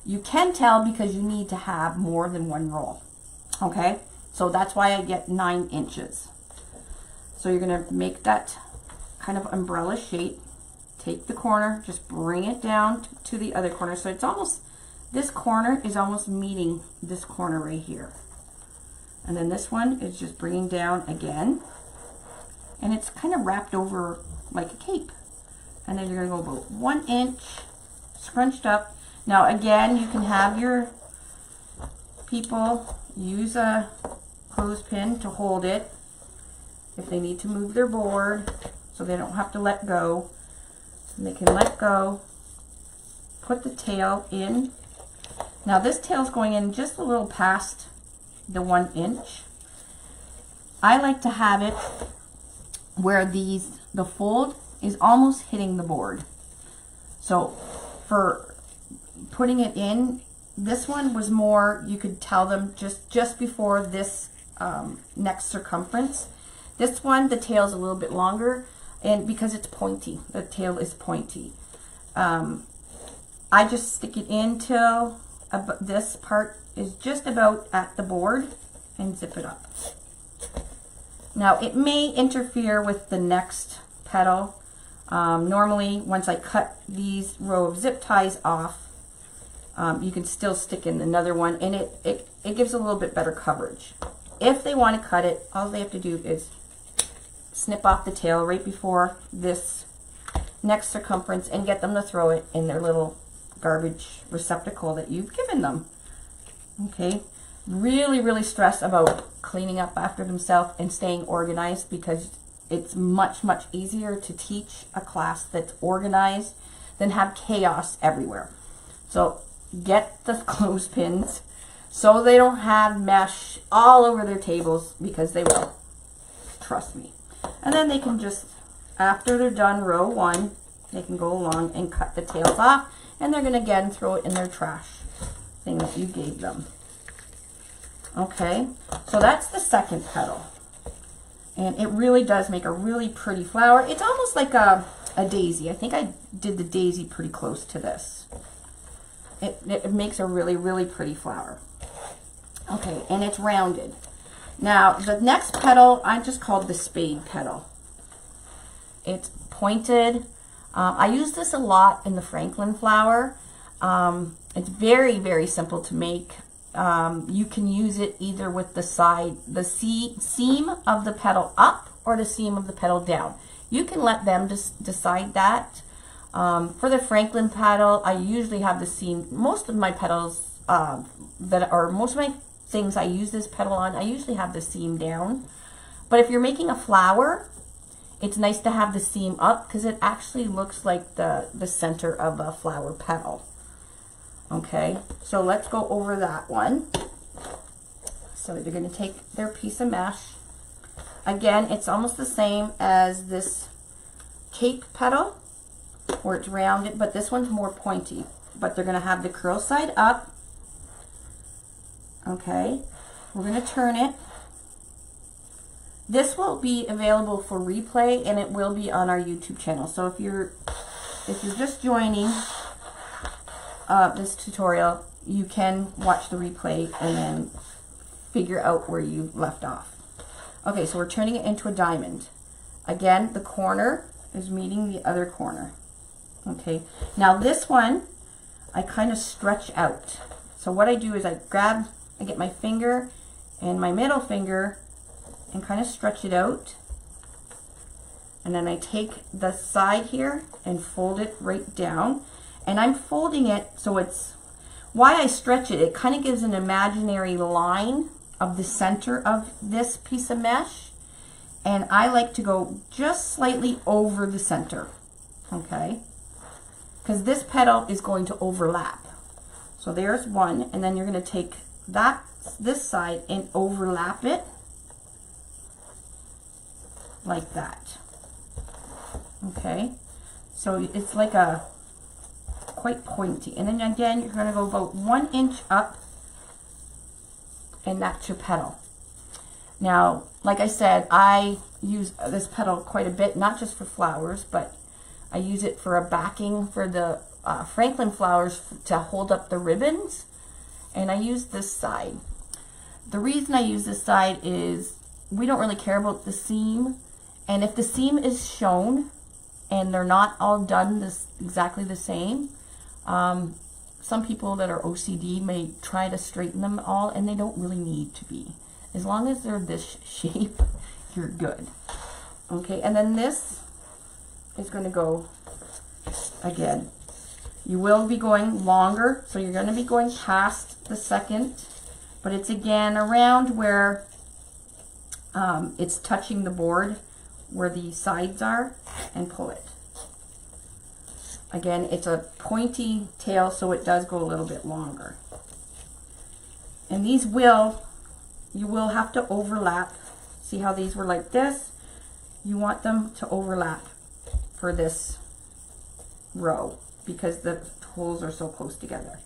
you can tell because you need to have more than one roll. Okay, so that's why I get 9 inches. So you're going to make that kind of umbrella shape. Take the corner, just bring it down to the other corner. So it's almost, this corner is almost meeting this corner right here. And then this one is just bringing down again. And it's kind of wrapped over like a cape. And then you're going to go about 1 inch, scrunched up. Now again, you can have your people use a clothespin to hold it if they need to move their board so they don't have to let go. And they can let go, put the tail in. Now this tail's going in just a little past the 1 inch. I like to have it where the fold is almost hitting the board. So for putting it in, this one was more, you could tell them just before this next circumference. This one, the tail is a little bit longer, and because it's pointy, the tail is pointy. I just stick it in till this part is just about at the board and zip it up. Now it may interfere with the next petal. Normally, once I cut these row of zip ties off, you can still stick in another one, and it gives a little bit better coverage. If they want to cut it, all they have to do is snip off the tail right before this next circumference and get them to throw it in their little garbage receptacle that you've given them. Okay, really, really stress about cleaning up after themselves and staying organized, because it's much, much easier to teach a class that's organized than have chaos everywhere. So get the clothespins so they don't have mesh all over their tables, because they will. Trust me. And then they can just, after they're done row 1, they can go along and cut the tails off, and they're going to again throw it in their trash thing that you gave them. Okay, so that's the second petal. And it really does make a really pretty flower. It's almost like a daisy. I think I did the daisy pretty close to this. It makes a really, really pretty flower. Okay, and it's rounded. Now, the next petal, I just called the spade petal. It's pointed. I use this a lot in the Franklin flower. It's very, very simple to make. You can use it either with the seam of the petal up or the seam of the petal down. You can let them decide that. For the Franklin petal, I usually have the seam. Most of my petals most of my things I use this petal on, I usually have the seam down. But if you're making a flower, it's nice to have the seam up, because it actually looks like the center of a flower petal. Okay, so let's go over that one. So they're going to take their piece of mesh. Again, it's almost the same as this cake petal, where it's rounded, but this one's more pointy. But they're going to have the curl side up. Okay, we're going to turn it. This will be available for replay, and it will be on our YouTube channel. So if you're just joining this tutorial, you can watch the replay and then figure out where you left off. Okay, so we're turning it into a diamond. Again, the corner is meeting the other corner. Okay, now this one, I kind of stretch out. So what I do is I get my finger and my middle finger and kind of stretch it out. And then I take the side here and fold it right down. And I'm folding it so it's, why I stretch it, it kind of gives an imaginary line of the center of this piece of mesh. And I like to go just slightly over the center, okay? Because this petal is going to overlap. So there's one, and then you're going to take this side and overlap it like that. Okay, so it's like a quite pointy, and then again you're going to go about 1 inch up, and that's your petal. Now, like I said, I use this petal quite a bit, not just for flowers, but I use it for a backing for the Franklin flowers to hold up the ribbons, and I use this side. The reason I use this side is we don't really care about the seam, and if the seam is shown and they're not all done exactly the same, some people that are OCD may try to straighten them all, and they don't really need to be. As long as they're this shape, you're good. Okay, and then this is going to go again. You will be going longer, so you're going to be going past the second, but it's again around where it's touching the board, where the sides are, and pull it. Again, it's a pointy tail, so it does go a little bit longer. And these you will have to overlap. See how these were like this? you want them to overlap for this row because the holes are so close together.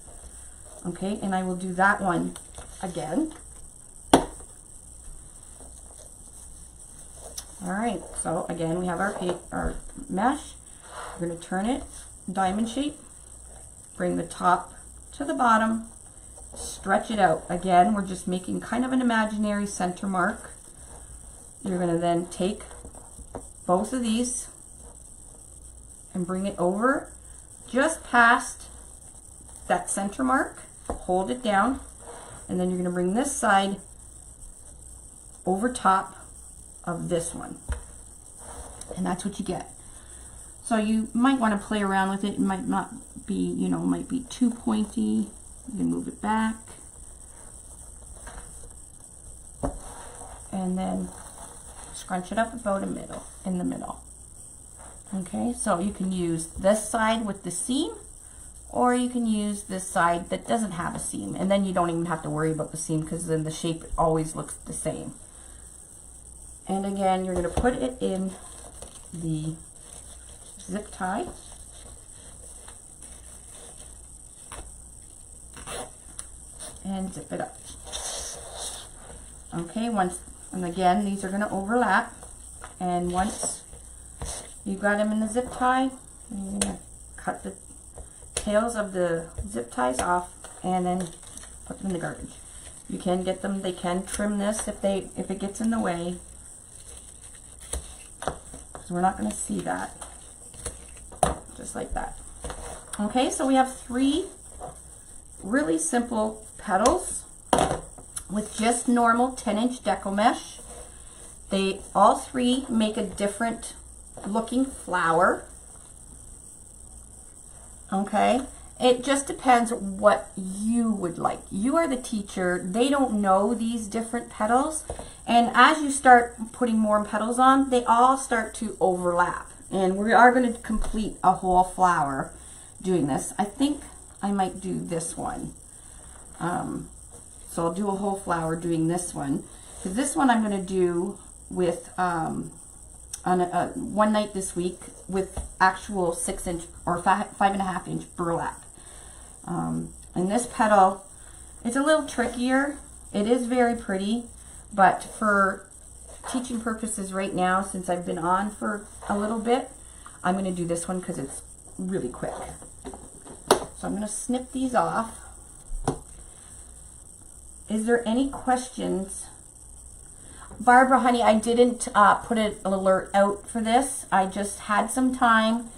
Okay, and I will do that one again. All right, so again, we have our mesh. We're going to turn it diamond shape, bring the top to the bottom, stretch it out. Again, we're just making kind of an imaginary center mark. You're going to then take both of these and bring it over just past that center mark, hold it down, and then you're going to bring this side over top of this one, and that's what you get. So you might want to play around with it. It might not be, you know, might be too pointy. You can move it back, and then scrunch it up about in the middle. Okay, so you can use this side with the seam, or you can use this side that doesn't have a seam, and then you don't even have to worry about the seam because then the shape always looks the same. And again, you're going to put it in the zip tie. And zip it up. Okay, and again, these are going to overlap. And once you've got them in the zip tie, you're going to cut the tails of the zip ties off and then put them in the garbage. You can get them, they can trim this if it gets in the way. So we're not going to see that. Just like that. Okay, so we have 3 really simple petals with just normal 10-inch deco mesh. They all 3 make a different looking flower. Okay, it just depends what you would like. You are the teacher. They don't know these different petals, and as you start putting more petals on, they all start to overlap, and we are going to complete a whole flower doing this. I think I might do this one. So I'll do a whole flower doing this one, because this one I'm going to do with one night this week with actual 6-inch or 5.5-inch burlap. And this petal, it's a little trickier. It is very pretty, but for teaching purposes right now, since I've been on for a little bit, I'm going to do this one because it's really quick. So I'm going to snip these off. Is there any questions? Barbara, honey, I didn't put an alert out for this. I just had some time,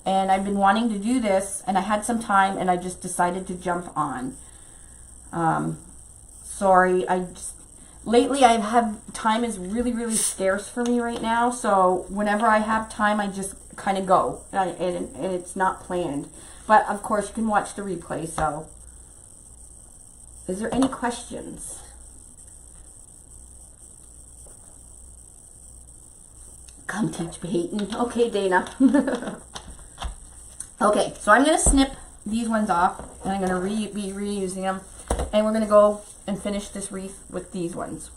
and I've been wanting to do this, and I had some time, and I just decided to jump on. Sorry, lately I have, time is really, really scarce for me right now, so whenever I have time, I just kind of go, and it's not planned. But, of course, you can watch the replay, so. Is there any questions? Come teach Peyton. Okay, Dana. Okay, so I'm going to snip these ones off, and I'm going to be reusing them, and we're going to go and finish this wreath with these ones.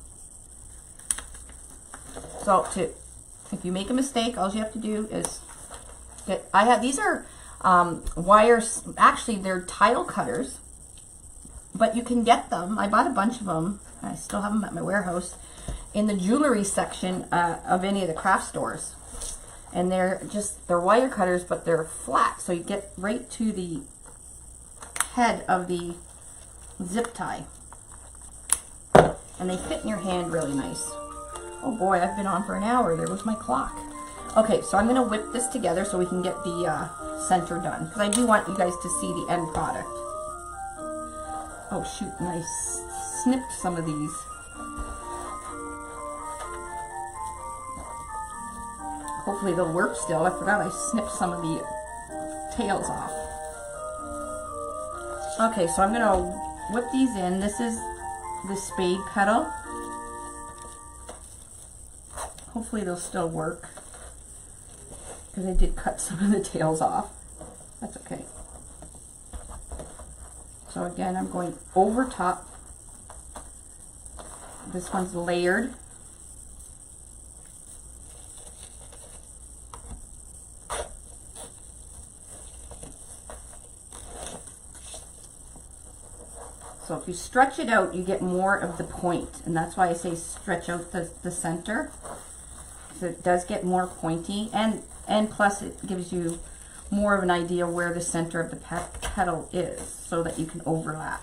So, if you make a mistake, all you have to do is these are wires. Actually, they're tile cutters, but you can get them. I bought a bunch of them. I still have them at my warehouse in the jewelry section of any of the craft stores. And they're wire cutters, but they're flat, so you get right to the head of the zip tie. And they fit in your hand really nice. Oh boy, I've been on for an hour. There was my clock. Okay, so I'm going to whip this together so we can get the center done, because I do want you guys to see the end product. Oh shoot, and I snipped some of these. Hopefully they'll work still. I forgot I snipped some of the tails off. Okay, so I'm going to whip these in. This is the spade petal. Hopefully they'll still work, because I did cut some of the tails off. That's okay. So again, I'm going over top. This one's layered. So if you stretch it out, you get more of the point, and that's why I say stretch out the center. So it does get more pointy, and plus it gives you more of an idea where the center of the petal is, so that you can overlap.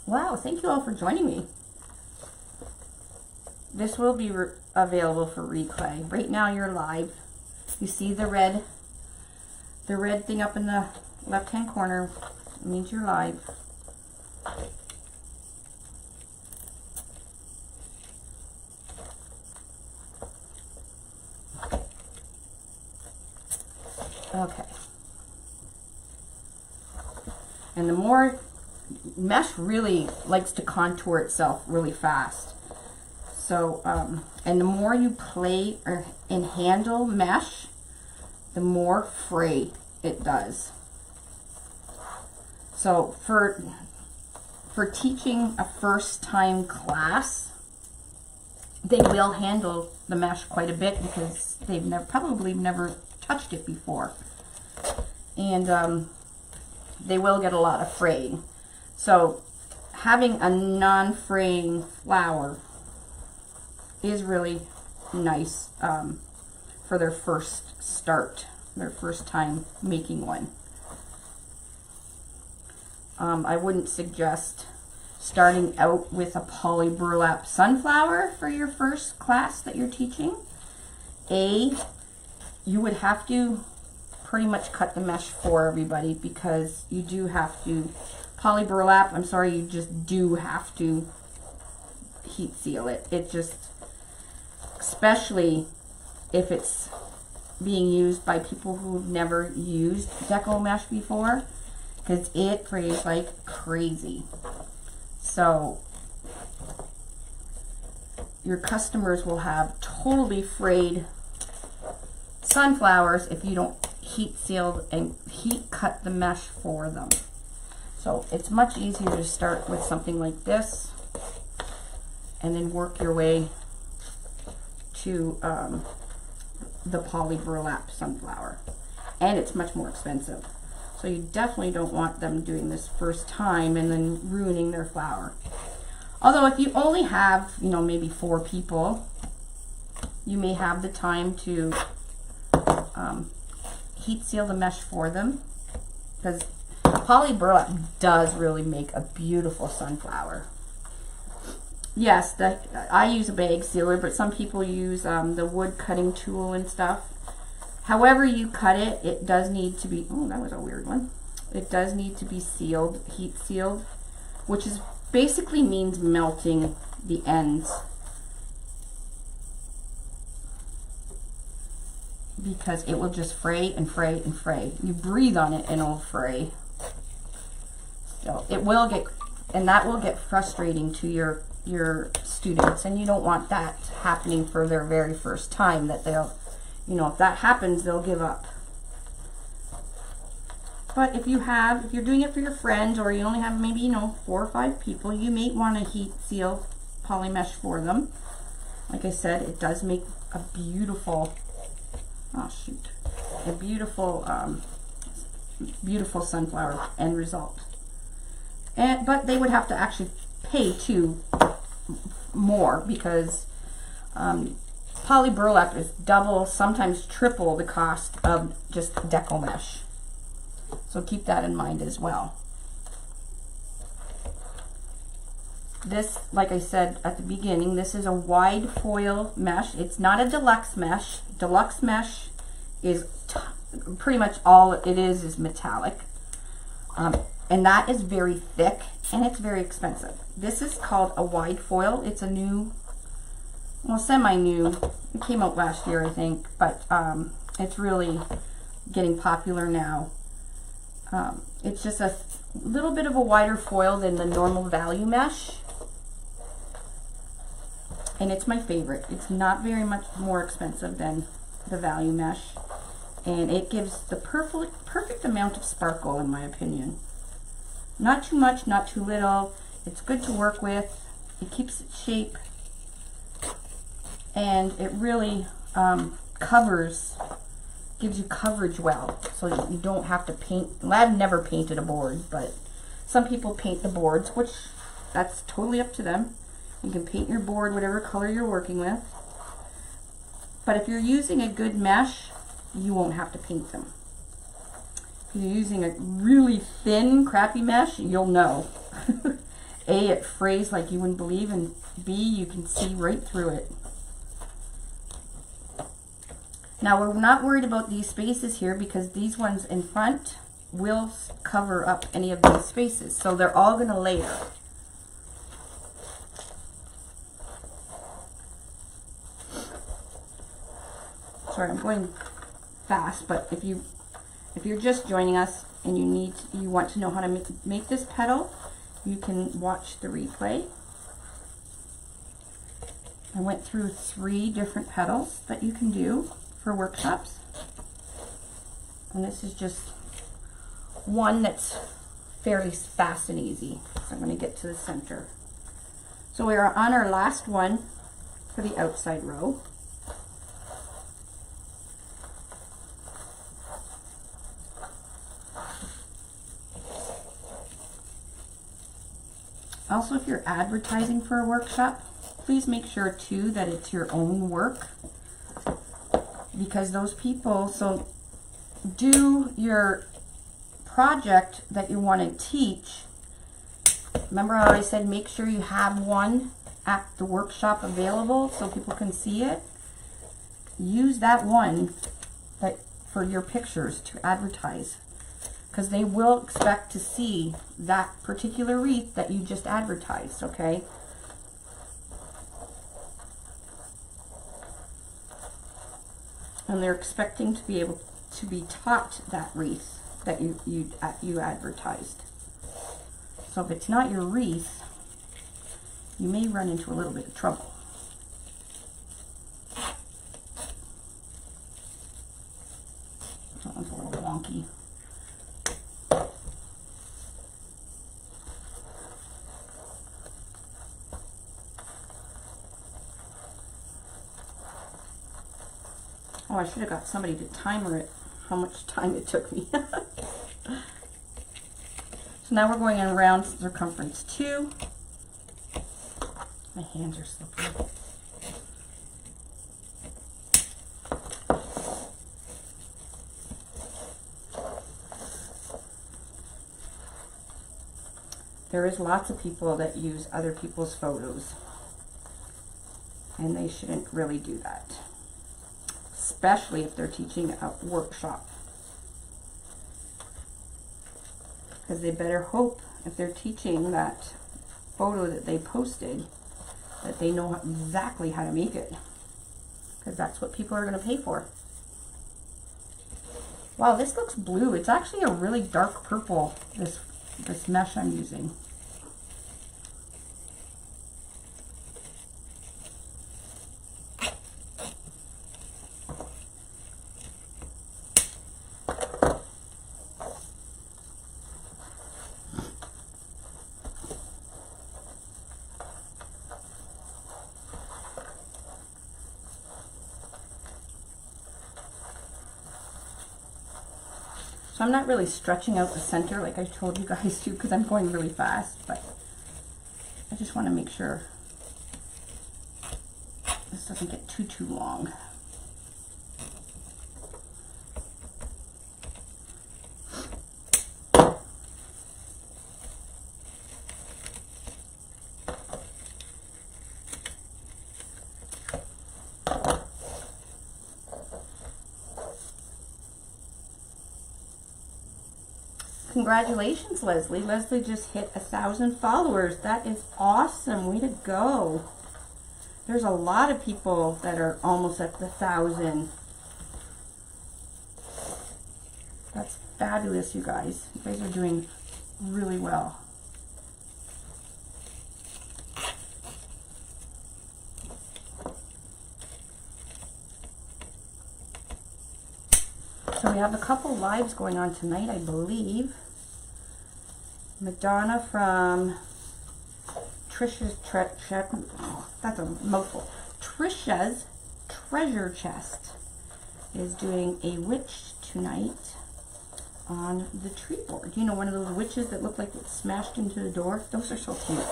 Wow, thank you all for joining me. This will be available for replay. Right now you're live. You see the red thing up in the left-hand corner. It means you're live. Okay. And the more, mesh really likes to contour itself really fast. So, and the more you play and handle mesh, the more fray it does. So for teaching a first-time class, they will handle the mesh quite a bit because they've probably never touched it before, and they will get a lot of fraying. So having a non-fraying flower is really nice for their first start, their first time making one. I wouldn't suggest starting out with a poly burlap sunflower for your first class that you're teaching. You would have to pretty much cut the mesh for everybody, because you do have to, poly burlap, I'm sorry, you just do have to heat seal it. It just, especially if it's being used by people who've never used deco mesh before, because it frays like crazy. So your customers will have totally frayed sunflowers if you don't heat seal and heat cut the mesh for them. So it's much easier to start with something like this and then work your way to the poly burlap sunflower, and it's much more expensive. So you definitely don't want them doing this first time and then ruining their flower. Although if you only have, you know, maybe 4 people, you may have the time to heat seal the mesh for them, because poly burlap does really make a beautiful sunflower. Yes, I use a bag sealer, but some people use the wood cutting tool and stuff. However you cut it, it does need to be, oh, that was a weird one. It does need to be sealed, heat sealed, which is basically means melting the ends, because it will just fray and fray and fray. You breathe on it and it'll fray. So it will get, and that will get frustrating to your students, and you don't want that happening for their very first time, that they'll, you know, if that happens, they'll give up. But if you're doing it for your friends, or you only have maybe, you know, 4 or 5 people, you may want to heat seal poly mesh for them. Like I said, it does make a beautiful, oh shoot, a beautiful, beautiful sunflower end result. But they would have to actually pay more, because poly burlap is double, sometimes triple the cost of just deco mesh. So keep that in mind as well. This, like I said at the beginning, this is a wide foil mesh. It's not a deluxe mesh. Deluxe mesh is pretty much all it is metallic. And that is very thick, and it's very expensive. This is called a wide foil. It's a new, well, semi-new. It came out last year, I think, but it's really getting popular now. It's just a little bit of a wider foil than the normal value mesh, and it's my favorite. It's not very much more expensive than the value mesh, and it gives the perfect amount of sparkle, in my opinion. Not too much, not too little. It's good to work with. It keeps its shape, and it really covers gives you coverage well, so you don't have to paint. Well, I've never painted a board, but some people paint the boards, which that's totally up to them. You can paint your board whatever color you're working with. But if you're using a good mesh, you won't have to paint them. If you're using a really thin, crappy mesh, you'll know. A, it frays like you wouldn't believe, and B, you can see right through it. Now, we're not worried about these spaces here because these ones in front will cover up any of these spaces. So they're all going to layer. Sorry, I'm going fast, but if you're just joining us and you want to know how to make this petal, you can watch the replay. I went through 3 different petals that you can do for workshops, and this is just one that's fairly fast and easy. So I'm going to get to the center. So we are on our last one for the outside row. Also, if you're advertising for a workshop, please make sure too that it's your own work, because those people, so do your project that you want to teach. Remember how I said make sure you have one at the workshop available so people can see it? Use that one for your pictures to advertise, because they will expect to see that particular wreath that you just advertised, okay? And they're expecting to be able to be taught that wreath that you advertised. So if it's not your wreath, you may run into a little bit of trouble. That one's a little wonky. Oh, I should have got somebody to timer it, how much time it took me. So now we're going in around circumference 2. My hands are slippery. There is lots of people that use other people's photos, and they shouldn't really do that, especially if they're teaching a workshop, because they better hope if they're teaching that photo that they posted that they know exactly how to make it, because that's what people are going to pay for. Wow, this looks blue. It's actually a really dark purple, this mesh I'm using. So I'm not really stretching out the center like I told you guys to, because I'm going really fast, but I just want to make sure this doesn't get too long. Congratulations, Leslie. Leslie just hit 1,000 followers. That is awesome. Way to go. There's a lot of people that are almost at the 1,000. That's fabulous, you guys. You guys are doing really well. So we have a couple lives going on tonight, I believe. Madonna from Trisha's that's a mouthful. Trisha's Treasure Chest. is doing a witch tonight on the tree board. You know, one of those witches that look like it's smashed into the door? Those are so cute.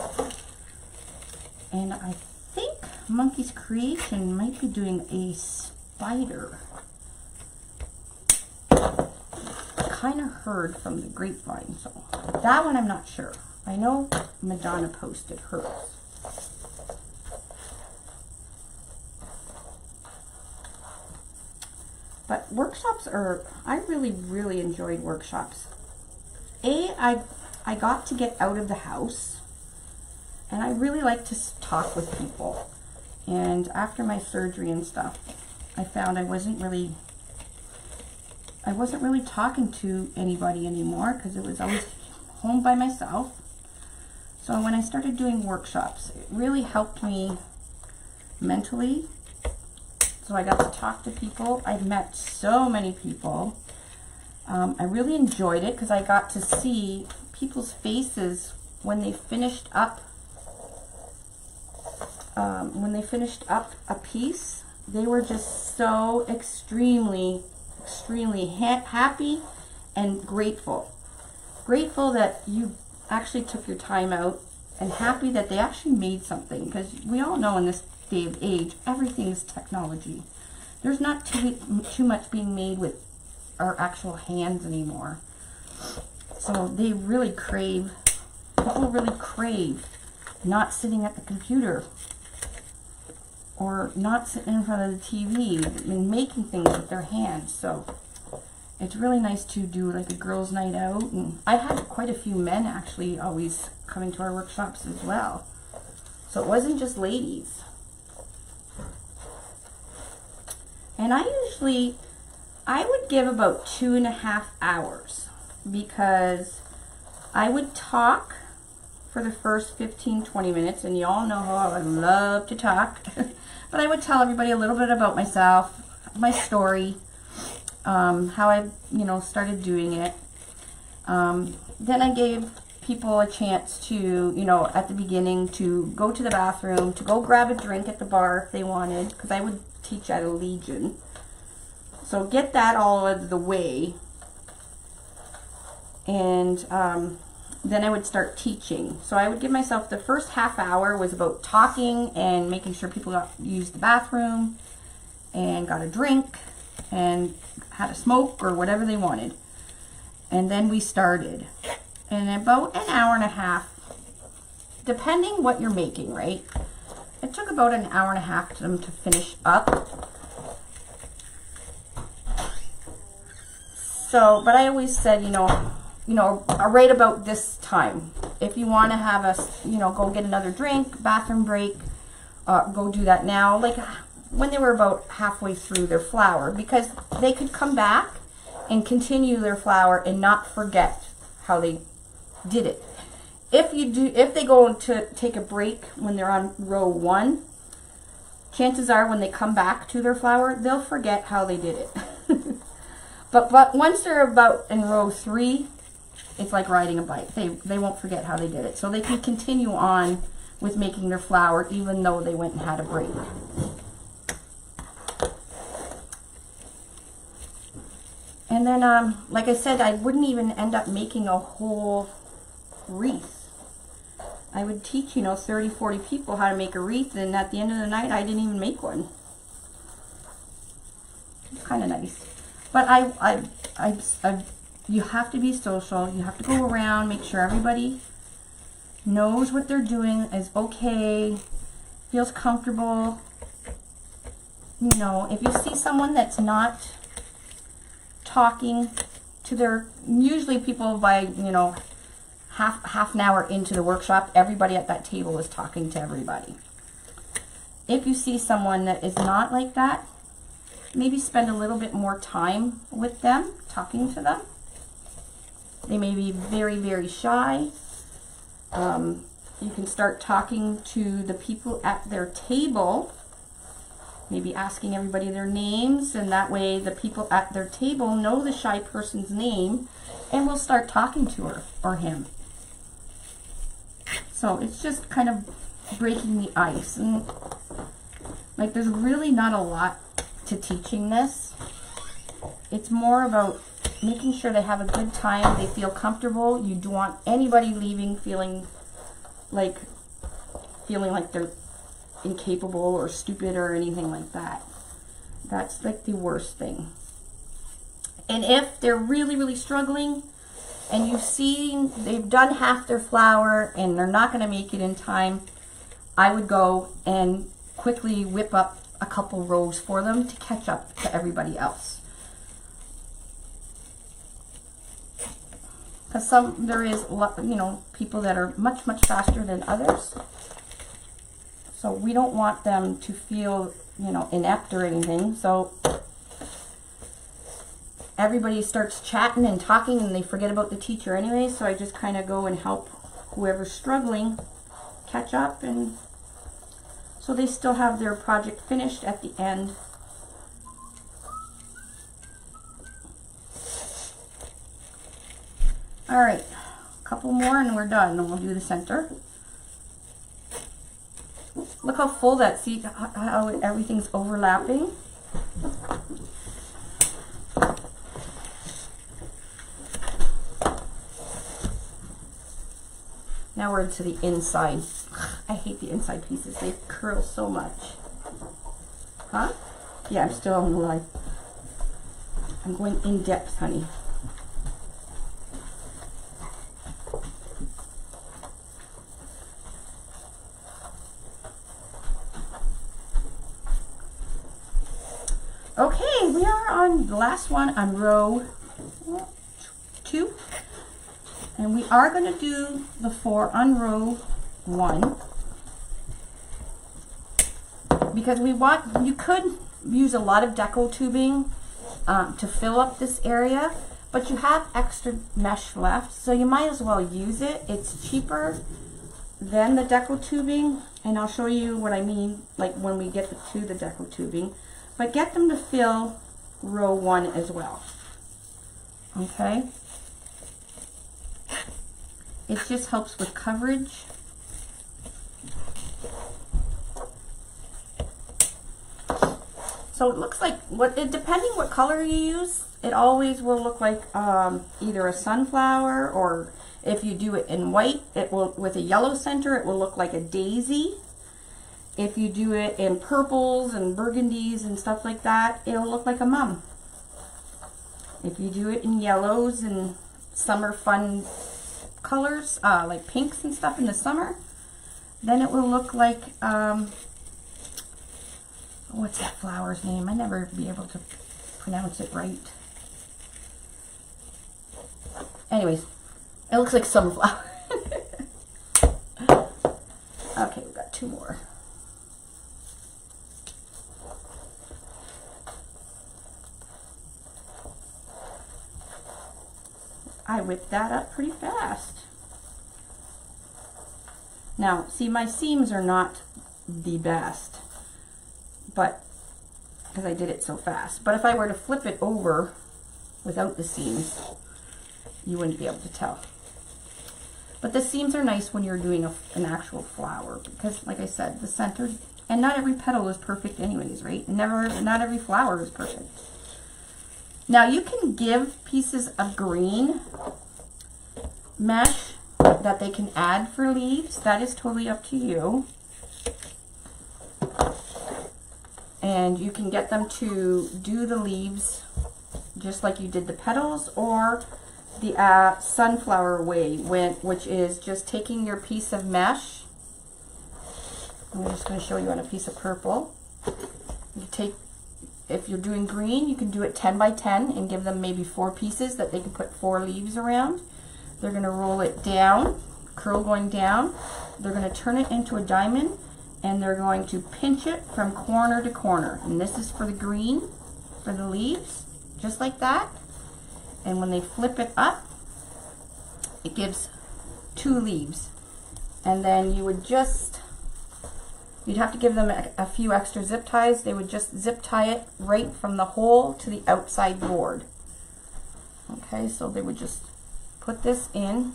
And I think Monkey's Creation might be doing a spider. Kind of heard from the grapevine, so that one I'm not sure. I know Madonna posted hers. But workshops are, I really enjoyed workshops. I got to get out of the house, and I really like to talk with people. And after my surgery and stuff, I found I wasn't really talking to anybody anymore because it was always home by myself. So when I started doing workshops, it really helped me mentally. So I got to talk to people. I've met so many people. I really enjoyed it because I got to see people's faces when they finished up a piece. They were just so extremely happy and grateful. Grateful that you actually took your time out, and happy that they actually made something, because we all know in this day of age, everything is technology. There's not too much being made with our actual hands anymore. So they really crave, people really crave not sitting at the computer or not sitting in front of the TV and making things with their hands. So it's really nice to do like a girls' night out. And I had quite a few men actually always coming to our workshops as well. So it wasn't just ladies. And I would give about 2.5 hours, because I would talk for the first 15-20 minutes, and you all know how I love to talk. But I would tell everybody a little bit about myself, my story, how I, started doing it. Then I gave people a chance to, at the beginning, to go to the bathroom, to go grab a drink at the bar if they wanted, because I would teach at a Legion. So get that all out of the way. And then I would start teaching. So I would give myself, the first half hour was about talking and making sure people used the bathroom and got a drink and had a smoke or whatever they wanted. And then we started. And about an hour and a half, depending what you're making, right? It took about an hour and a half for them to finish up. So, but I always said, right about this time, if you want to have us, go get another drink, bathroom break, go do that now. Like when they were about halfway through their flower, because they could come back and continue their flower and not forget how they did it. If they go to take a break when they're on row 1, chances are when they come back to their flower, they'll forget how they did it. But once they're about in row 3, it's like riding a bike. They won't forget how they did it. So they can continue on with making their flower even though they went and had a break. And then, like I said, I wouldn't even end up making a whole wreath. I would teach, 30, 40 people how to make a wreath, and at the end of the night, I didn't even make one. It's kind of nice. But you have to be social. You have to go around, make sure everybody knows what they're doing is okay, feels comfortable. If you see someone that's not talking to their, usually people by, half an hour into the workshop, everybody at that table is talking to everybody. If you see someone that is not like that, maybe spend a little bit more time with them, talking to them. They may be very, very shy. You can start talking to the people at their table, maybe asking everybody their names, and that way the people at their table know the shy person's name and will start talking to her or him. So it's just kind of breaking the ice. And like, there's really not a lot to teaching this. It's more about making sure they have a good time, they feel comfortable. You don't want anybody leaving feeling like they're incapable or stupid or anything like that. That's like the worst thing. And if they're really, really struggling and you've seen they've done half their flower and they're not going to make it in time, I would go and quickly whip up a couple rows for them to catch up to everybody else. Because there is, you know, people that are much, much faster than others. So we don't want them to feel, you know, inept or anything. So everybody starts chatting and talking and they forget about the teacher anyway. So I just kind of go and help whoever's struggling catch up, and so they still have their project finished at the end. All right, a couple more and we're done, and we'll do the center. Look how full that, see how everything's overlapping. Now we're into the inside. I hate the inside pieces, they curl so much. Huh? Yeah, I'm still on the line. I'm going in depth, honey. Okay, we are on the last one on row 2, and we are going to do the 4 on row 1, because we want, you could use a lot of deco tubing to fill up this area, but you have extra mesh left, so you might as well use it. It's cheaper than the deco tubing, and I'll show you what I mean like when we get to the deco tubing. But get them to fill row 1 as well. Okay? It just helps with coverage. So it looks like, depending what color you use, it always will look like either a sunflower, or if you do it in white, it will, with a yellow center, it will look like a daisy. If you do it in purples and burgundies and stuff like that, it'll look like a mum. If you do it in yellows and summer fun colors, like pinks and stuff in the summer, then it will look like, what's that flower's name? I never be able to pronounce it right. Anyways, it looks like sunflower. Okay, we've got 2 more. I whipped that up pretty fast. Now, see, my seams are not the best, but because I did it so fast. But if I were to flip it over without the seams, you wouldn't be able to tell. But the seams are nice when you're doing an actual flower, because like I said, the center, and not every petal is perfect anyways, right? Not every flower is perfect. Now you can give pieces of green mesh that they can add for leaves. That is totally up to you. And you can get them to do the leaves just like you did the petals, or the sunflower way, which is just taking your piece of mesh. I'm just going to show you on a piece of purple. You take, if you're doing green, you can do it 10 by 10 and give them maybe 4 pieces that they can put 4 leaves around. They're going to roll it down, curl going down. They're going to turn it into a diamond, and they're going to pinch it from corner to corner. And this is for the green, for the leaves, just like that. And when they flip it up, it gives 2 leaves. And then you would just, you'd have to give them a few extra zip ties. They would just zip tie it right from the hole to the outside board. Okay, so they would just put this in.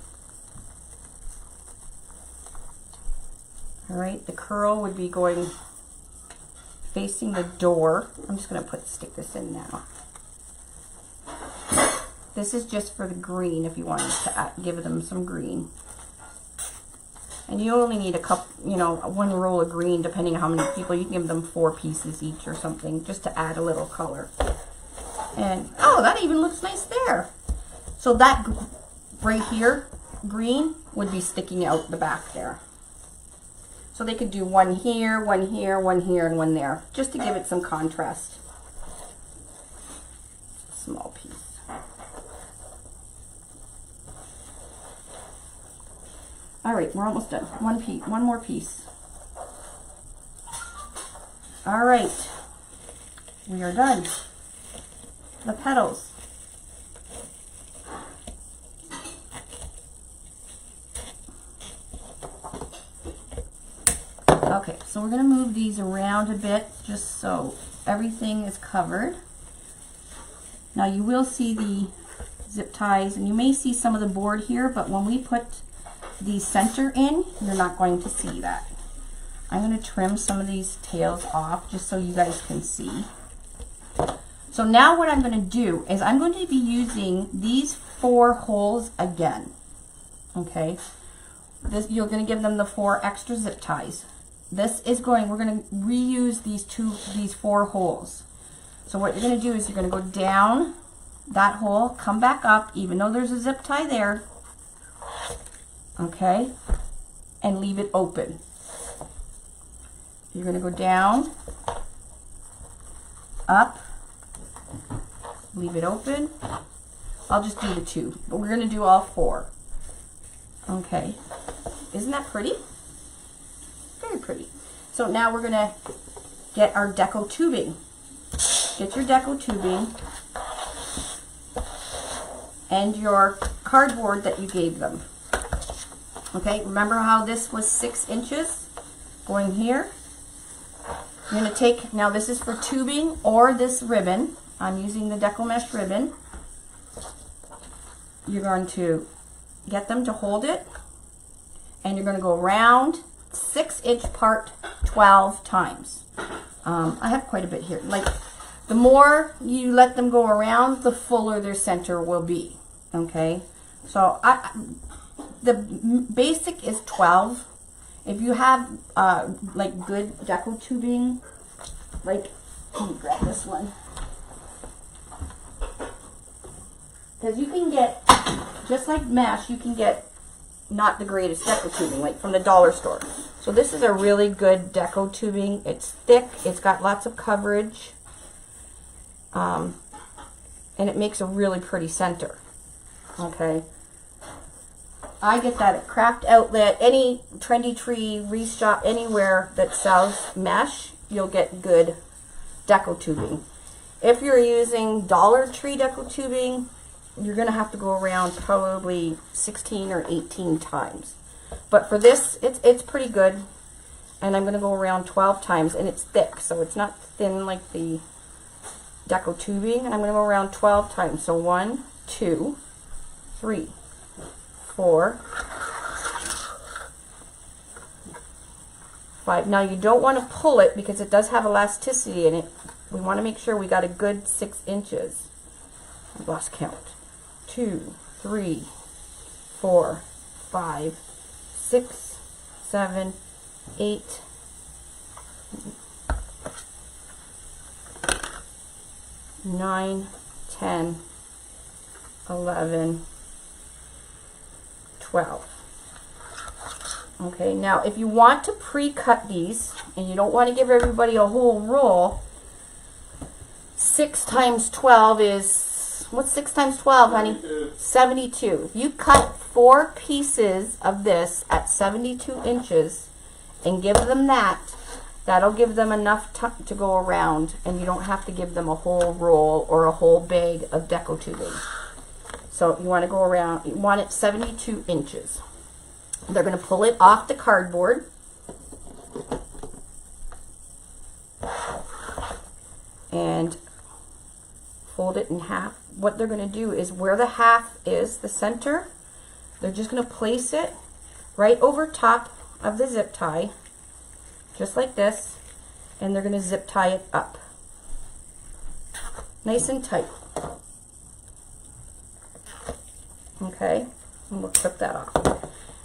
All right, the curl would be going facing the door. I'm just going to stick this in now. This is just for the green if you wanted to give them some green. And you only need a couple, you know, one roll of green depending on how many people. You can give them 4 pieces each or something just to add a little color. And, oh, that even looks nice there. So that right here, green, would be sticking out the back there. So they could do one here, one here, one here, and one there, just to give it some contrast. Small piece. All right, we're almost done. One more piece. All right, we are done. The petals. Okay, so we're gonna move these around a bit just so everything is covered. Now you will see the zip ties, and you may see some of the board here, but when we put the center in, you're not going to see that. I'm going to trim some of these tails off just so you guys can see. So now what I'm going to do is I'm going to be using these 4 holes again. Okay, you're going to give them the 4 extra zip ties. We're going to reuse these 4 holes. So what you're going to do is you're going to go down that hole, come back up, even though there's a zip tie there. Okay, and leave it open. You're going to go down, up, leave it open. I'll just do the 2, but we're going to do all 4. Okay, isn't that pretty? Very pretty. So now we're going to get our deco tubing. Get your deco tubing and your cardboard that you gave them. Okay, remember how this was 6 inches going here? You're going to take, now this is for tubing or this ribbon. I'm using the deco mesh ribbon. You're going to get them to hold it, and you're going to go around 6-inch part 12 times. I have quite a bit here. Like, the more you let them go around, the fuller their center will be. Okay, so the basic is 12. If you have like good deco tubing, like, let me grab this one, because you can get, just like mesh, you can get not the greatest deco tubing, like from the dollar store. So this is a really good deco tubing. It's thick, it's got lots of coverage, and it makes a really pretty center. Okay, I get that at Craft Outlet, any Trendy Tree, Wreath Shop, anywhere that sells mesh, you'll get good deco tubing. If you're using Dollar Tree deco tubing, you're going to have to go around probably 16 or 18 times. But for this, it's pretty good. And I'm going to go around 12 times, and it's thick, so it's not thin like the deco tubing. And I'm going to go around 12 times. So 1, 2, 3, 4, 5. Now you don't want to pull it because it does have elasticity in it. We want to make sure we got a good 6 inches. I lost count. 2, 3, 4, 5, 6, 7, 8, 9, 10, 11, 12. Okay, now if you want to pre-cut these and you don't want to give everybody a whole roll, 6 times 12 is, what's 6 times 12, honey? 72. If you cut 4 pieces of this at 72 inches and give them that, that'll give them enough to go around, and you don't have to give them a whole roll or a whole bag of deco tubing. So you want to go around, you want it 72 inches. They're going to pull it off the cardboard. And fold it in half. What they're going to do is where the half is, the center, they're just going to place it right over top of the zip tie, just like this, and they're going to zip tie it up. Nice and tight. Okay, and we'll clip that off.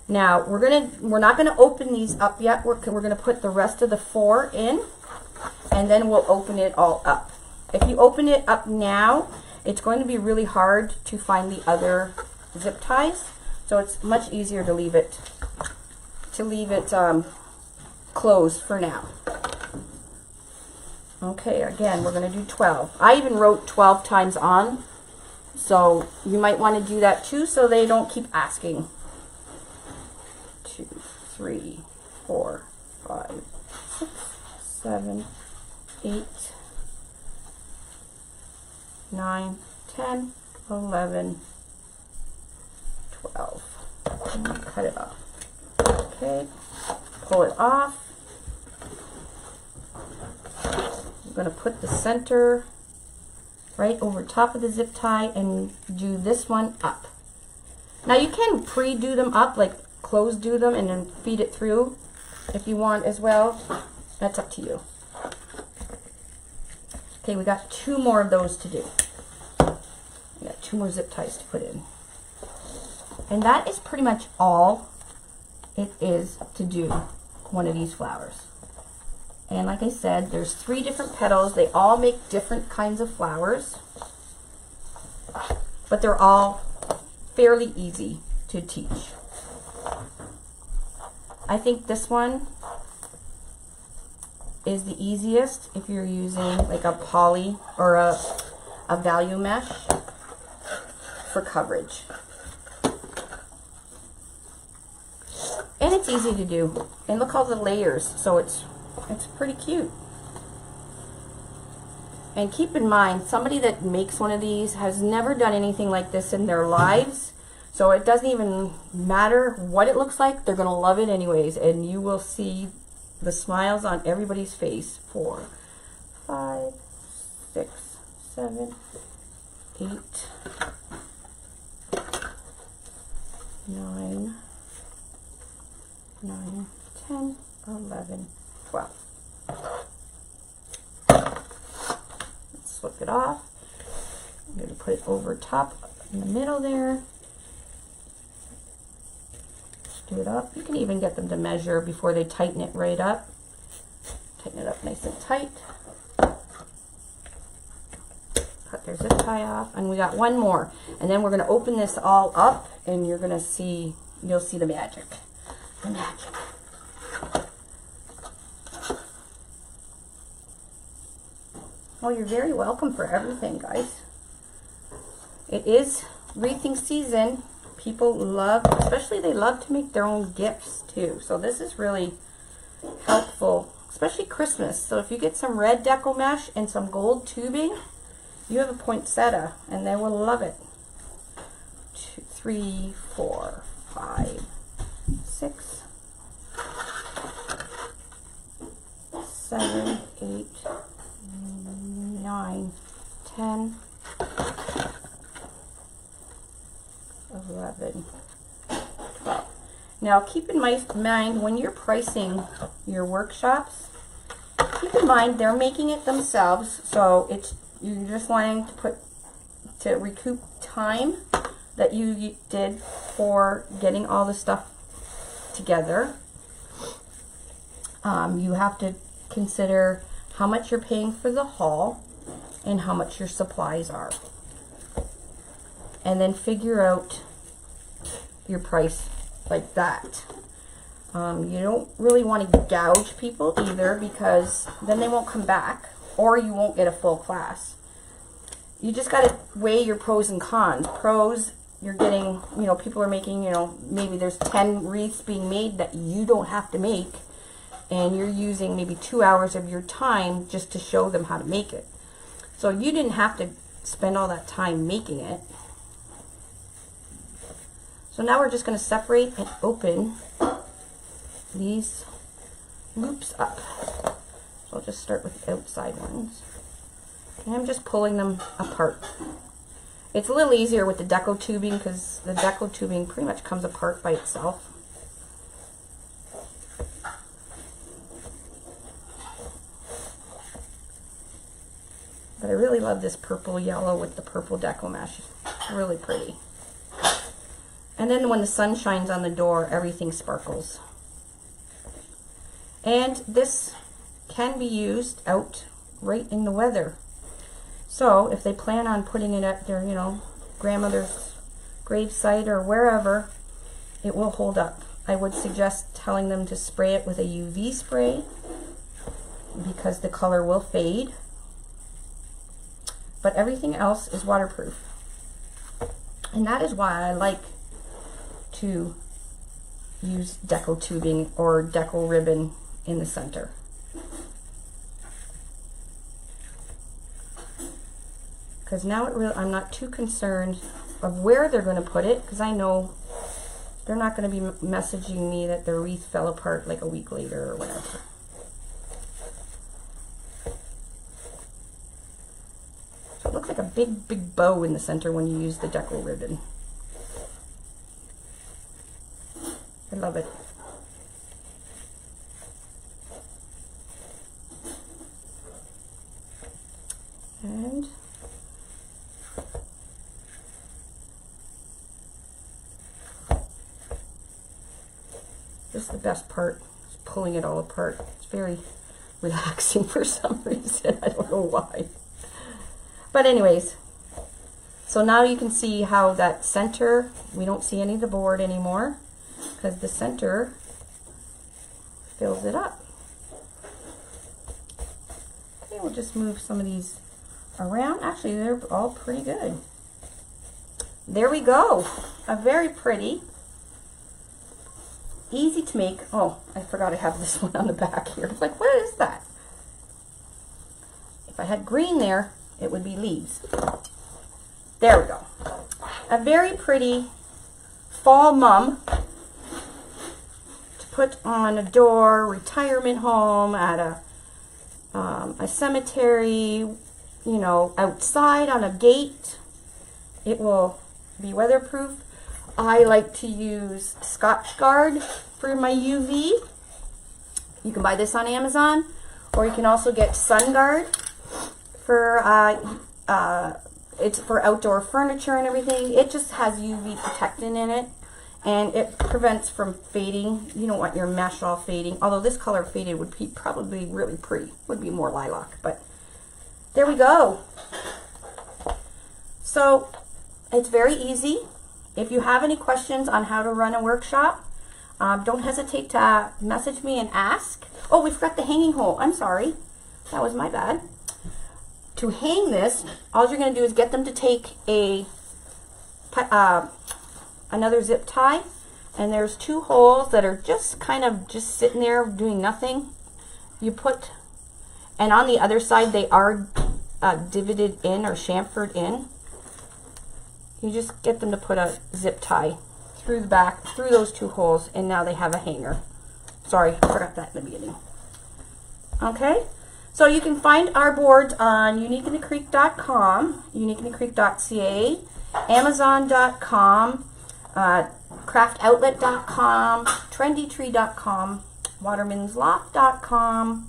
Now we're not gonna open these up yet. We're gonna put the rest of the 4 in, and then we'll open it all up. If you open it up now, it's going to be really hard to find the other zip ties. So it's much easier to leave it closed for now. Okay, again, we're going to do 12. I even wrote 12 times on, so you might want to do that too, so they don't keep asking. 2, 3, 4, 5, 6, 7, 8, 9, 10, 11, 12. And cut it off. Okay, pull it off. I'm going to put the center right over top of the zip tie and do this one up. Now you can pre-do them up, like close do them and then feed it through if you want as well. That's up to you. Okay, we got 2 more of those to do. We got 2 more zip ties to put in. And that is pretty much all it is to do one of these flowers. And like I said, there's 3 different petals. They all make different kinds of flowers, but they're all fairly easy to teach. I think this one is the easiest if you're using like a poly or a value mesh for coverage. And it's easy to do. And look all the layers, so it's pretty cute. And keep in mind, somebody that makes one of these has never done anything like this in their lives, so it doesn't even matter what it looks like. They're gonna love it anyways, and you will see the smiles on everybody's face. 4, 5, 6, 7, 8, 9, 10, 11, 12. Let's flip it off. I'm going to put it over top in the middle there. Do it up. You can even get them to measure before they tighten it right up. Tighten it up nice and tight. Cut their zip tie off. And we got 1 more. And then we're going to open this all up and you're going to see, you'll see the magic. The magic. Well, you're very welcome for everything, guys. It is wreathing season. People love, especially they love to make their own gifts too. So this is really helpful, especially Christmas. So if you get some red deco mesh and some gold tubing, you have a poinsettia and they will love it. 2, 3, 4, 5, 6, 7, 8, 9, 10, 11, 12. Now keep in mind when you're pricing your workshops, keep in mind they're making it themselves, so it's you're just wanting to recoup time that you did for getting all the stuff together. You have to consider how much you're paying for the haul and how much your supplies are. And then figure out your price like that. You don't really want to gouge people either, because then they won't come back or you won't get a full class. You just got to weigh your pros and cons. Pros, you're getting, you know, people are making, you know, maybe there's 10 wreaths being made that you don't have to make, and you're using maybe 2 hours of your time just to show them how to make it. So you didn't have to spend all that time making it. So now we're just going to separate and open these loops up. So I'll just start with the outside ones. And I'm just pulling them apart. It's a little easier with the deco tubing because the deco tubing pretty much comes apart by itself. But I really love this purple yellow with the purple deco mesh. It's really pretty. And then when the sun shines on the door, everything sparkles. And this can be used out right in the weather. So if they plan on putting it at their, you know, grandmother's gravesite or wherever, it will hold up. I would suggest telling them to spray it with a UV spray because the color will fade. But everything else is waterproof. And that is why I like to use deco tubing or deco ribbon in the center. Because now I'm not too concerned of where they're going to put it, because I know they're not going to be messaging me that their wreath fell apart like a week later or whatever. So it looks like a big bow in the center when you use the deco ribbon. I love it. And this is the best part, is pulling it all apart. It's very relaxing for some reason. I don't know why. But anyways, so now you can see how that center, we don't see any of the board anymore because the center fills it up. Okay, we'll just move some of these around. Actually, they're all pretty good. There we go. A very pretty, easy to make. Oh, I forgot I have this one on the back here. It's like, what is that? If I had green there, it would be leaves. There we go. A very pretty fall mum to put on a door, retirement home, at a cemetery, you know, outside on a gate. It will be weatherproof. I like to use Scotchgard for my UV. You can buy this on Amazon, or you can also get SunGuard for it's for outdoor furniture and everything. It just has UV protectant in it, and it prevents from fading. You don't want your mesh all fading. Although this color faded would be probably really pretty. Would be more lilac, but there we go. So it's very easy. If you have any questions on how to run a workshop, don't hesitate to message me and ask. Oh, we forgot the hanging hole. I'm sorry. That was my bad. To hang this, all you're going to do is get them to take another zip tie, and there's 2 holes that are just kind of just sitting there doing nothing. You put, and on the other side they are divoted in or chamfered in. You just get them to put a zip tie through the back, through those 2 holes, and now they have a hanger. Sorry, I forgot that in the beginning. Okay, so you can find our boards on uniqueinthecreek.com, uniqueinthecreek.ca, amazon.com, craftoutlet.com, trendytree.com, watermansloft.com,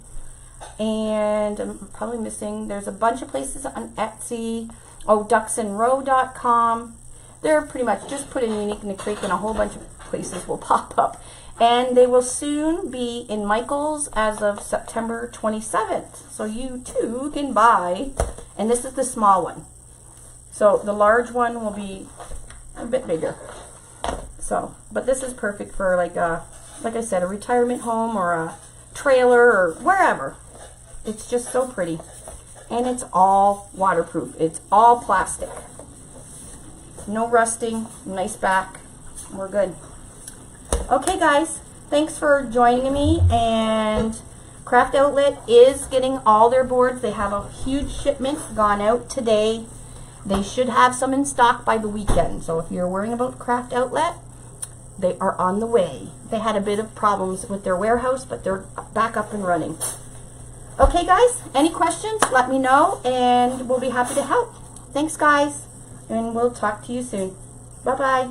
and I'm probably missing, there's a bunch of places on Etsy. Oh, ducksandrow.com. They're pretty much just put in Unique in the Creek, and a whole bunch of places will pop up. And they will soon be in Michael's as of September 27th. So you too can buy, and this is the small one. So the large one will be a bit bigger. So, but this is perfect for like I said, a retirement home or a trailer or wherever. It's just so pretty. And it's all waterproof. It's all plastic. No rusting, nice back. We're good. Okay guys, thanks for joining me, and Craft Outlet is getting all their boards. They have a huge shipment gone out today. They should have some in stock by the weekend. So if you're worrying about Craft Outlet, they are on the way. They had a bit of problems with their warehouse, but they're back up and running. Okay guys, any questions, let me know, and we'll be happy to help. Thanks guys, and we'll talk to you soon. Bye-bye.